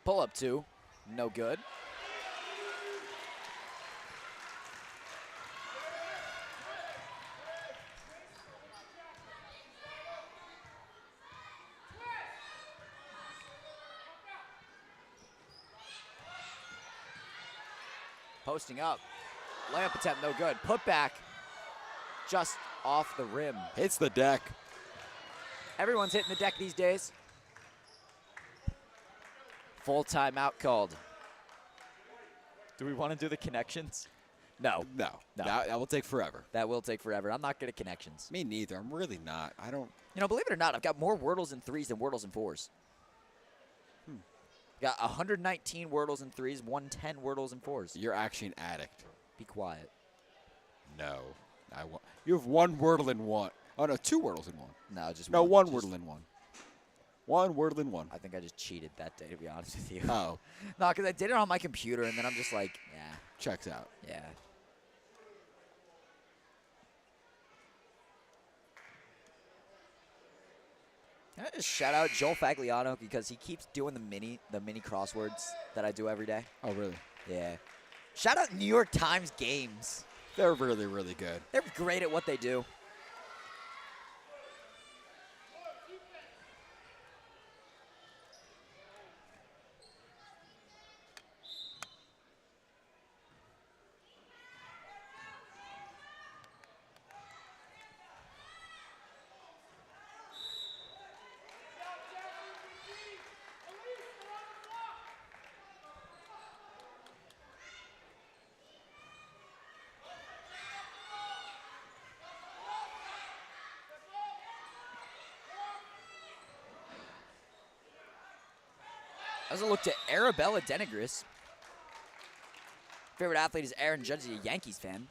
Pull up two, no good. Posting up. Layup attempt, no good. Put back, just off the rim. Hits the deck. Everyone's hitting the deck these days. Full timeout called. Do we want to do the connections? No. No. That will take forever. That will take forever. I'm not good at connections. Me neither. I'm really not. I don't. You know, believe it or not, I've got more Wordles in threes than Wordles in fours. Got 119 Wordles in threes, 110 Wordles in fours. You're actually an addict. Be quiet. No. You have one Wordle in one. Oh, no, two Wordles in one. No, just No, one just- Wordle in one. One Wordle in one. I think I just cheated that day, to be honest with you. Oh. No, because I did it on my computer, and then I'm just like, yeah, Checks out. yeah. Can I just shout out Joel Fagliano because he keeps doing the mini crosswords that I do every day. Oh, really? Yeah. Shout out New York Times Games. They're really, really good. They're great at what they do. As a look to Arabella Denegris. Favorite athlete is Aaron Judge, a Yankees fan.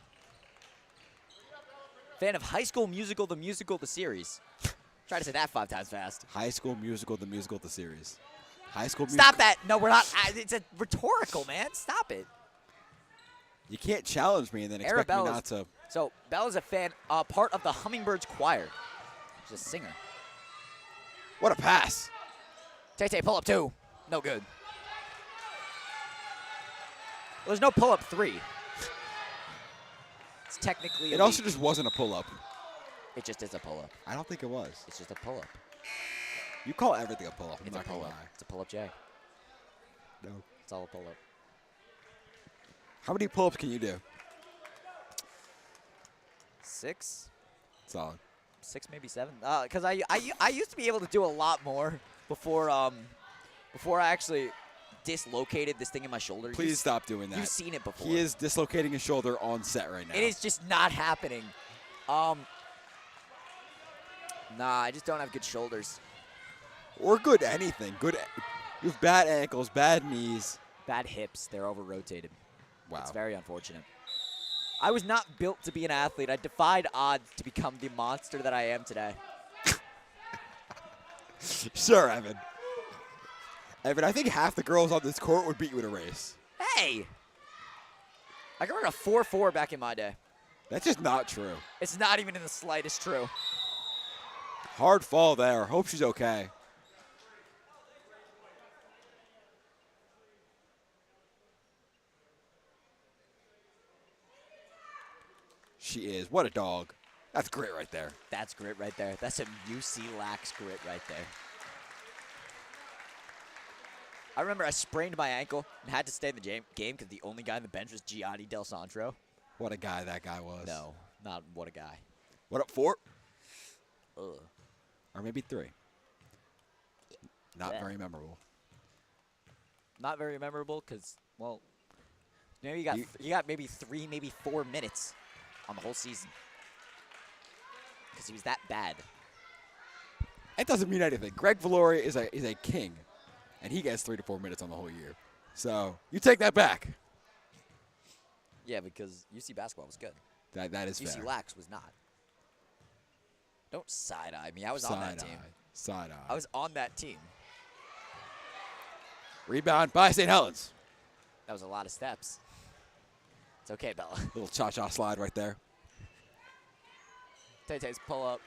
Fan of High School Musical, the series. Try to say that 5 times fast. High School Musical, the series. High School Musical. Stop that. No, we're not. It's a rhetorical, man. Stop it. You can't challenge me and then expect me not to. So, Bella's a fan, part of the Hummingbirds Choir. She's a singer. What a pass. Tay pull up 2. No good. Well, there's no pull up 3. It's technically. It also just wasn't a pull up. It just is a pull up. I don't think it was. It's just a pull up. You call everything a pull up. It's a pull up. It's a pull up J. No. It's all a pull up. How many pull ups can you do? 6. Solid. 6, maybe 7. Because I used to be able to do a lot more before I actually dislocated this thing in my shoulder. Please stop doing that. You've seen it before. He is dislocating his shoulder on set right now. It is just not happening. Nah, I just don't have good shoulders. Or good anything. Good. You have bad ankles, bad knees. Bad hips. They're over-rotated. Wow. It's very unfortunate. I was not built to be an athlete. I defied odds to become the monster that I am today. Sure, Evan. Evan, I think half the girls on this court would beat you in a race. Hey! I could run a 4.4 back in my day. That's just not true. It's not even in the slightest true. Hard fall there. Hope she's okay. She is. What a dog. That's grit right there. That's grit right there. That's some UC lax grit right there. I remember I sprained my ankle and had to stay in the game because the only guy on the bench was Gianni Del Santro. What a guy that guy was. No, not what a guy. What up, 4? Ugh. Or maybe 3. Not Yeah. very memorable. Not very memorable because, well, maybe you got maybe 3, maybe 4 minutes on the whole season because he was that bad. It doesn't mean anything. Greg Valori is a king, and he gets 3 to 4 minutes on the whole year. So you take that back. Yeah, because UC basketball was good. That is UC fair. lax was not. Don't side-eye me. I was on that team. Side eye. I was on that team. Rebound by St. Helens. That was a lot of steps. It's okay, Bella. Little cha-cha slide right there. Tay-Tay's pull-up.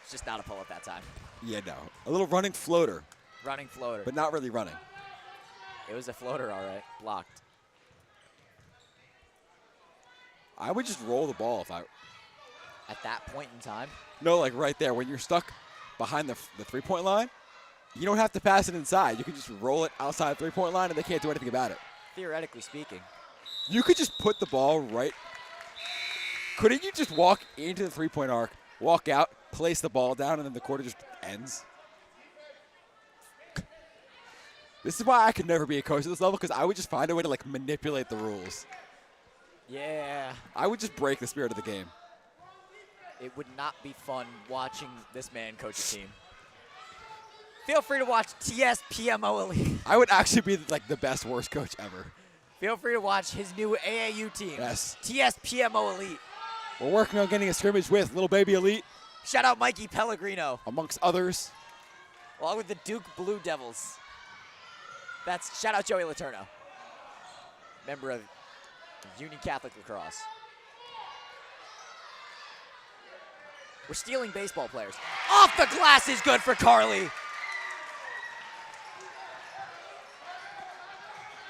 It's just not a pull-up that time. Yeah, no. A little running floater, Running floater. but not really running. It was a floater, all right. Blocked. I would just roll the ball if I... At that point in time, No, like right there. When you're stuck behind the three-point line, you don't have to pass it inside. You can just roll it outside the three-point line, and they can't do anything about it. theoretically speaking, You could just put the ball right... Couldn't you just walk into the three-point arc, walk out, place the ball down, and then the quarter just ends? This is why I could never be a coach at this level, because I would just find a way to, like, manipulate the rules. yeah, I would just break the spirit of the game. it would not be fun watching this man coach a team. Feel free to watch TSPMO Elite. I would actually be, like, the best worst coach ever. Feel free to watch his new AAU team. Yes. TSPMO Elite. We're working on getting a scrimmage with Little Baby Elite, Shout out Mikey Pellegrino, amongst others. along with the Duke Blue Devils. That's shout out Joey Letourneau, member of Union Catholic Lacrosse. We're stealing baseball players. Off the glass is good for Carly.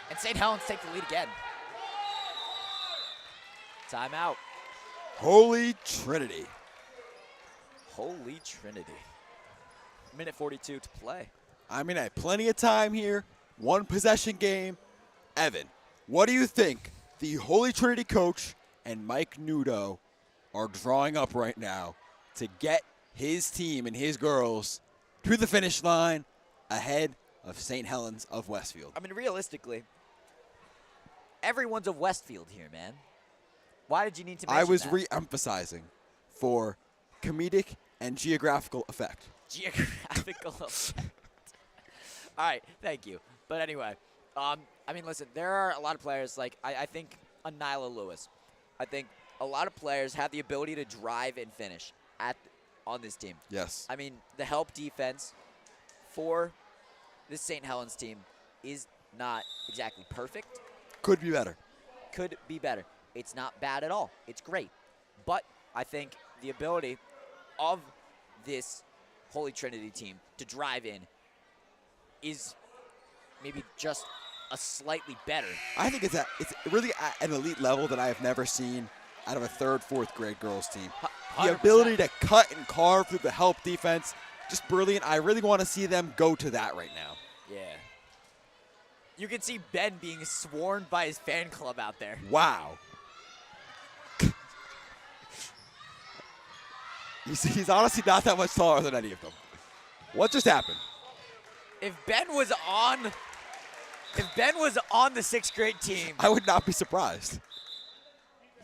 And St. Helens take the lead again. Timeout. Holy Trinity. Holy Trinity. Minute 42 to play. I mean, I had plenty of time here. One possession game. Evan, what do you think the Holy Trinity coach and Mike Nudo are drawing up right now to get his team and his girls to the finish line ahead of St. Helens of Westfield? I mean, realistically, everyone's of Westfield here, man. Why did you need to mention I was that? re-emphasizing for comedic and geographical effect. Geographical effect. All right, thank you. But anyway, I mean, listen, there are a lot of players, like I think a Nyla Lewis. I think a lot of players have the ability to drive and finish on this team. Yes. I mean, the help defense for this St. Helens team is not exactly perfect. Could be better. Could be better. It's not bad at all. It's great. But I think the ability of this Holy Trinity team to drive in is maybe just a slightly better. I think it's really at an elite level that I have never seen out of a third, fourth grade girls team. 100%. The ability to cut and carve through the help defense, just brilliant. I really want to see them go to that right now. Yeah. You can see Ben being sworn by his fan club out there. Wow. He's honestly not that much taller than any of them. What just happened? If Ben was on the 6th grade team, I would not be surprised.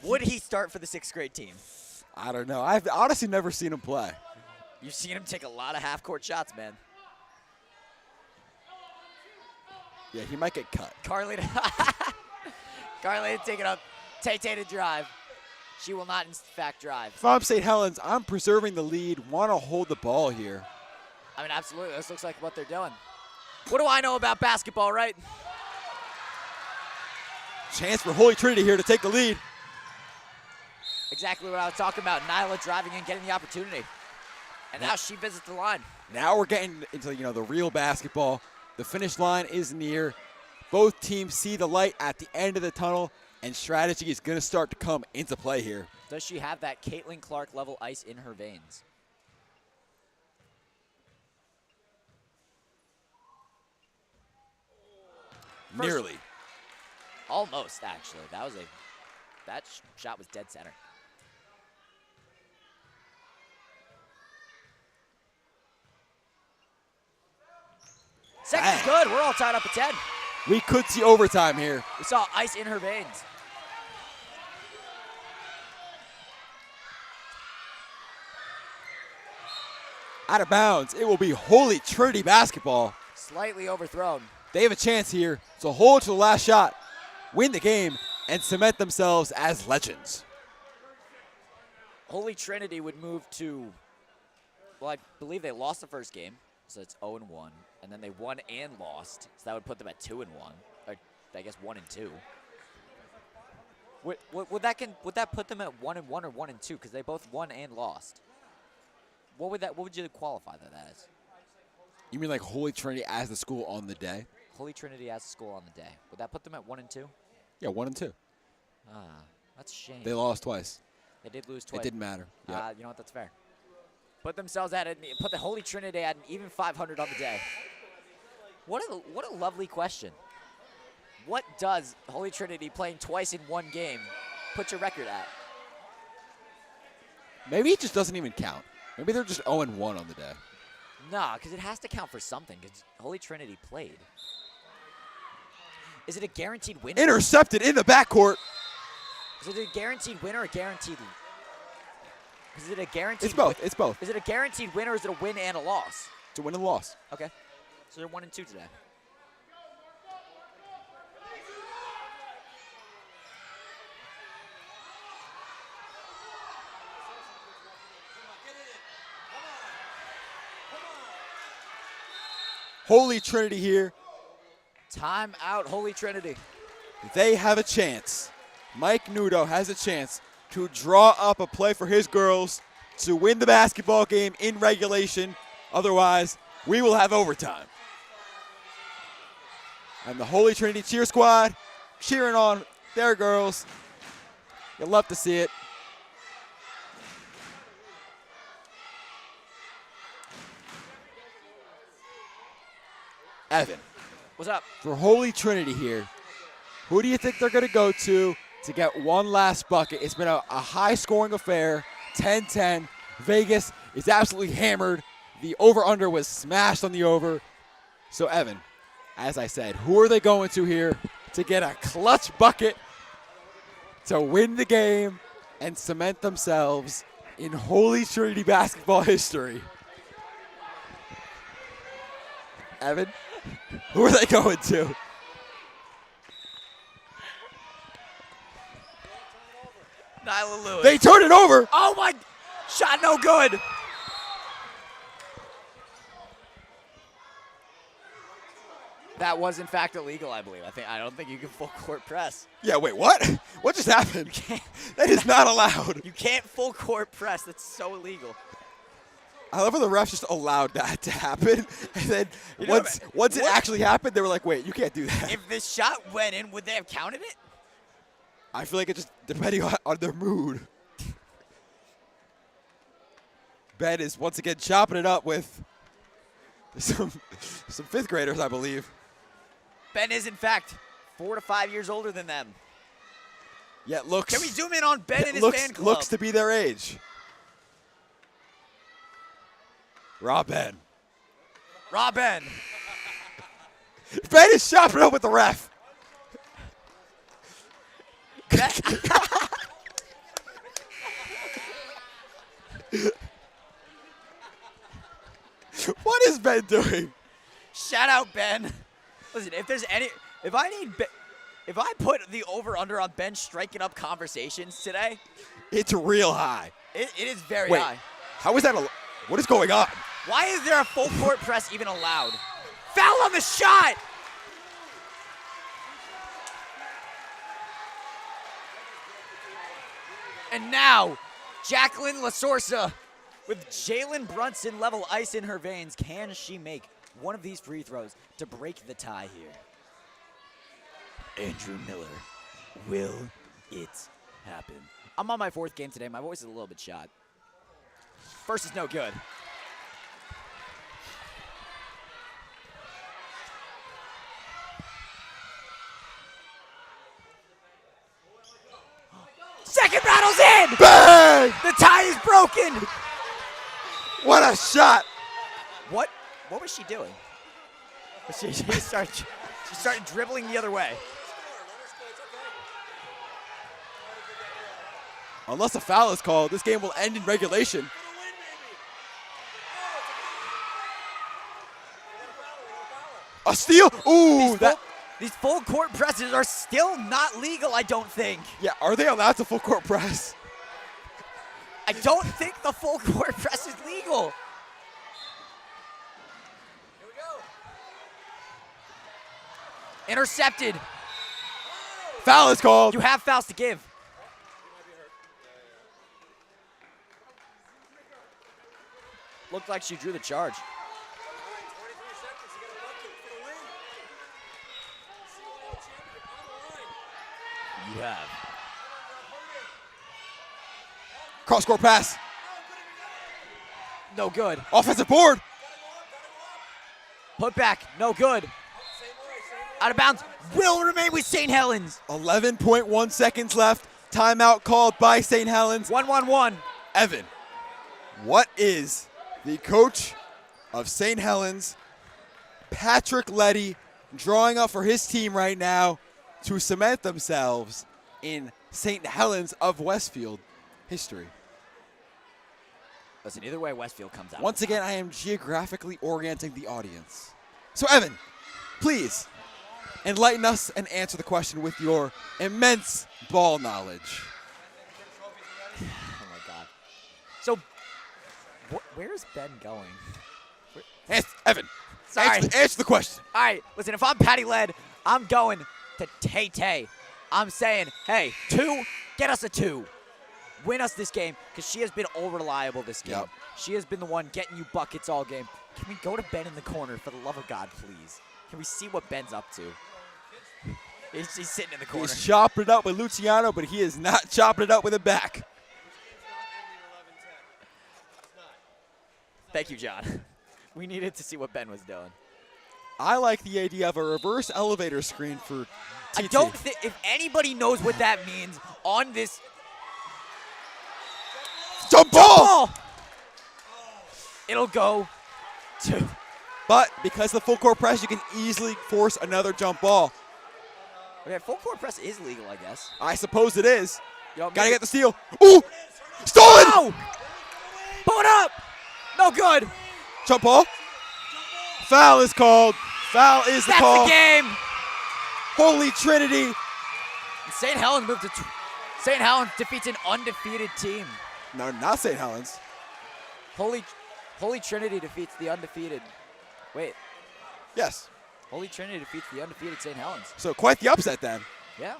would he start for the 6th grade team? I don't know. I've honestly never seen him play. You've seen him take a lot of half-court shots, man. Yeah, he might get cut. Carly taking up Tay-Tay to drive. She will not, in fact, drive. If I'm St. Helens, I'm preserving the lead, want to hold the ball here. I mean, absolutely. This looks like what they're doing. What do I know about basketball, right? Chance for Holy Trinity here to take the lead. Exactly what I was talking about. Nyla driving in, getting the opportunity. And now she visits the line. Now we're getting into, the real basketball. The finish line is near. Both teams see the light at the end of the tunnel, and strategy is going to start to come into play here. Does she have that Caitlin Clark level ice in her veins? Nearly. Almost, actually. That shot was dead center. Second's good. We're all tied up at 10. We could see overtime here. We saw ice in her veins. Out of bounds. It will be Holy Trinity basketball. Slightly overthrown. They have a chance here to hold to the last shot, win the game, and cement themselves as legends. Holy Trinity would move to, well, I believe they lost the first game, so it's 0-1. And then they won and lost, so that would put them at 2-1, or I guess 1-2. Would that put them at 1-1 or 1-2? Because they both won and lost. What would you qualify that as? You mean like Holy Trinity as the school on the day? Holy Trinity as a school on the day. Would that put them at 1-2? Yeah, 1-2. Ah, that's a shame. They lost twice. They did lose twice. It didn't matter. Yeah. You know what? That's fair. Put the Holy Trinity at an even 500 on the day. What a lovely question. What does Holy Trinity playing twice in one game put your record at? Maybe it just doesn't even count. Maybe they're just 0-1 on the day. Nah, because it has to count for something, because Holy Trinity played. Is it a guaranteed win? Intercepted in the backcourt. Is it a guaranteed win or a guaranteed? Is it a guaranteed? It's both. It's both. Is it a guaranteed win or is it a win and a loss? It's a win and loss. Okay. So they're 1-2 today. Holy Trinity here. Time out, Holy Trinity. They have a chance. Mike Nudo has a chance to draw up a play for his girls to win the basketball game in regulation. Otherwise, we will have overtime. And the Holy Trinity cheer squad cheering on their girls. You'll love to see it. Evan, What's up? for Holy Trinity here, who do you think they're going to go to get one last bucket? It's been a high-scoring affair, 10-10. Vegas is absolutely hammered. The over-under was smashed on the over. So, Evan, as I said, who are they going to here to get a clutch bucket to win the game and cement themselves in Holy Trinity basketball history? Evan, who are they going to? Nyla Lewis. They turn it over. Oh my! Shot no good. That was in fact illegal, I believe. I don't think you can full court press. Yeah, wait, what? What just happened? You can't. That is not allowed. You can't full court press. That's so illegal. I love how the refs just allowed that to happen. And then You know, once it what- actually happened, they were like, wait, you can't do that. If this shot went in, would they have counted it? I feel like it just depending on their mood. Ben is once again chopping it up with some fifth graders, I believe. Ben is in fact 4 to 5 years older than them. Yet looks Can we zoom in on Ben and his looks, fan club? looks to be their age. Raw Ben. Ben. Ben is chopping it up with the ref. What is Ben doing? Shout out Ben. Listen, if I put the over under on Ben striking up conversations today, It's real high. it is very Wait, high. how is that? What is going on? Why is there a full court press even allowed? Foul on the shot! And now, Jacqueline LaSorsa with Jalen Brunson level ice in her veins. Can she make one of these free throws to break the tie here? Andrew Miller, will it happen? I'm on my 4th game today. My voice is a little bit shot. First is no good. Second battle's in! Bang! The tie is broken! What a shot! What was she doing? She started dribbling the other way. Unless a foul is called, this game will end in regulation. A steal? Ooh, These full court presses are still not legal, I don't think. yeah. Are they allowed to full court press? I don't think the full court press is legal. Intercepted. Foul is called. You have fouls to give. Looked like she drew the charge. You have. Cross court pass. No good. Offensive board. Put back. No good. Out of bounds. Will remain with St. Helens. 11.1 seconds left. Timeout called by St. Helens. 1-1-1. Evan, what is the coach of St. Helens, Patrick Letty, drawing up for his team right now to cement themselves in St. Helens of Westfield history? Listen, either way Westfield comes out. Once again, I am geographically orienting the audience. So, Evan, please enlighten us and answer the question with your immense ball knowledge. Oh my God. So, where's Ben going? Evan, Sorry. answer the question. All right, listen, if I'm Patty Led, I'm going to Tay-Tay. I'm saying, hey, 2, get us a 2. win us this game because she has been all reliable this game. Yep. She has been the one getting you buckets all game. Can we go to Ben in the corner for the love of God, please? Can we see what Ben's up to? He's sitting in the corner. He's chopping it up with Luciano, but he is not chopping it up with it back. Thank you, John. We needed to see what Ben was doing. I like the idea of a reverse elevator screen for TT. I don't think if anybody knows what that means on this Jump ball! It'll go to. But because of the full court press, you can easily force another jump ball. Okay, full court press is legal, I guess. I suppose it is. Yo, Gotta get the steal. Ooh! Stolen! No! Pull it up! No good! Jump ball. Foul is called. Foul is the That's call. the game! Holy Trinity. St. Helen moved to. St. Helens defeats an undefeated team. No, not St. Helens. Holy Trinity defeats the undefeated. Wait. Yes. Holy Trinity defeats the undefeated St. Helens. So quite the upset then. Yeah.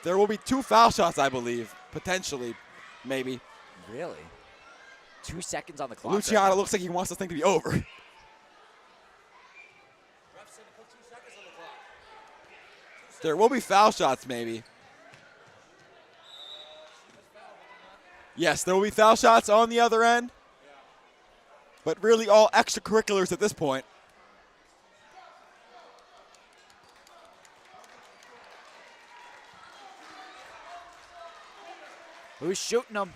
There will be 2 foul shots, I believe. Potentially. Maybe. Really? 2 seconds on the clock. Luciano right now. looks like he wants this thing to be over. There will be foul shots, maybe. Yes, there will be foul shots on the other end. But really all extracurriculars at this point. Who's shooting them?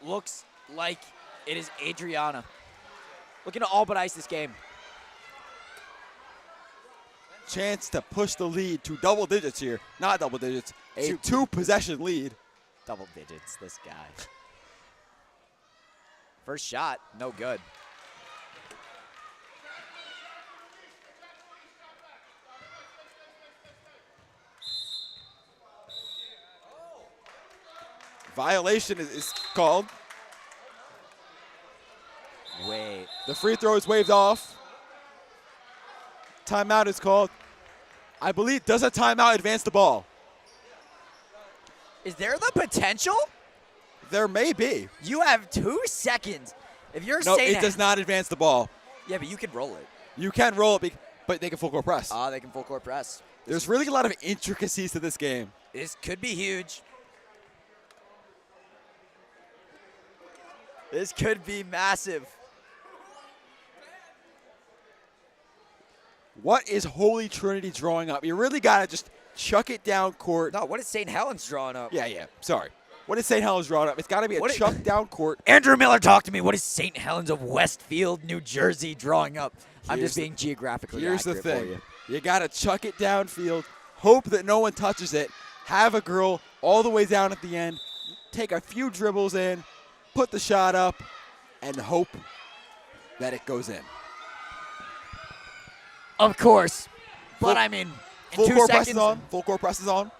Looks like it is Adriana. Looking to all but ice this game. Chance to push the lead to double digits here. Not double digits. A 2-possession lead. Double digits, this guy. First shot, no good. Violation is called. Wait. The free throw is waved off. Timeout is called. I believe, does a timeout advance the ball? Is there the potential? There may be. You have 2 seconds. If you're No, saying it does not advance the ball. Yeah, but you can roll it. You can roll it, but they can full court press. They can full court press. There's really a lot of intricacies to this game. This could be huge. This could be massive. What is Holy Trinity drawing up? You really got to just chuck it down court. No, what is St. Helens drawing up? Yeah. Sorry. What is St. Helens drawing up? It's got to be a chuck down court. Andrew Miller, talk to me. What is St. Helens of Westfield, New Jersey drawing up? I'm just being geographically Here's the accurate for thing. you. You got to chuck it downfield, hope that no one touches it, have a girl all the way down at the end, take a few dribbles in, put the shot up, and hope that it goes in. Of course. But Full- I mean, in Full 2 court seconds. press is on. Full court press is on.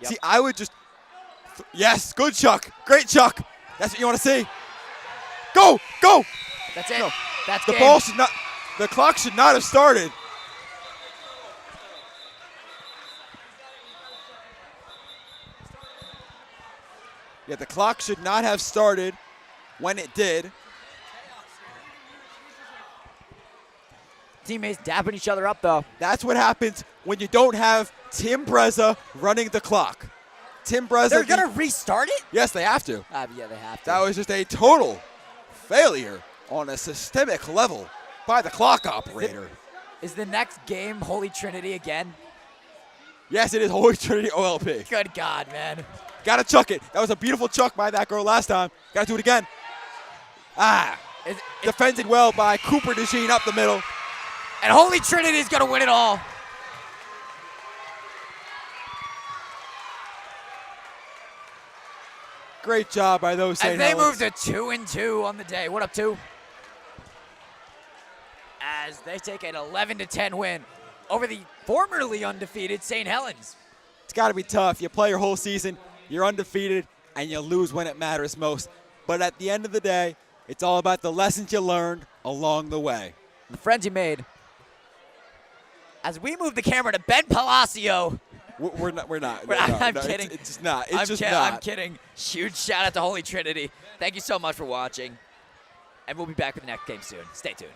Yep. See, I would just. Yes, good chuck. Great chuck. That's what you want to see. Go, go. That's it. No. That's The game. ball should not. The clock should not have started. Yeah, the clock should not have started when it did. Teammates dapping each other up, though. That's what happens when you don't have Tim Breza running the clock. Tim Breza. They're going to restart it? Yes, they have to. Yeah, they have to. That was just a total failure on a systemic level by the clock operator. Is the next game Holy Trinity again? Yes, it is Holy Trinity OLP. Good God, man. Got to chuck it. That was a beautiful chuck by that girl last time. Got to do it again. Defended well by Cooper DeJean up the middle. And Holy Trinity is going to win it all. Great job by those St. And they Helens. move to 2-2 on the day. What up, 2? As they take an 11-10 win over the formerly undefeated St. Helens. It's got to be tough. You play your whole season, you're undefeated, and you lose when it matters most. But at the end of the day, It's all about the lessons you learned along the way. The friends you made. As we move the camera to Ben Palacio. We're not. I'm no, kidding. It's just not. It's just I'm not. kidding. Huge shout out to Holy Trinity. Thank you so much for watching. And we'll be back with the next game soon. Stay tuned.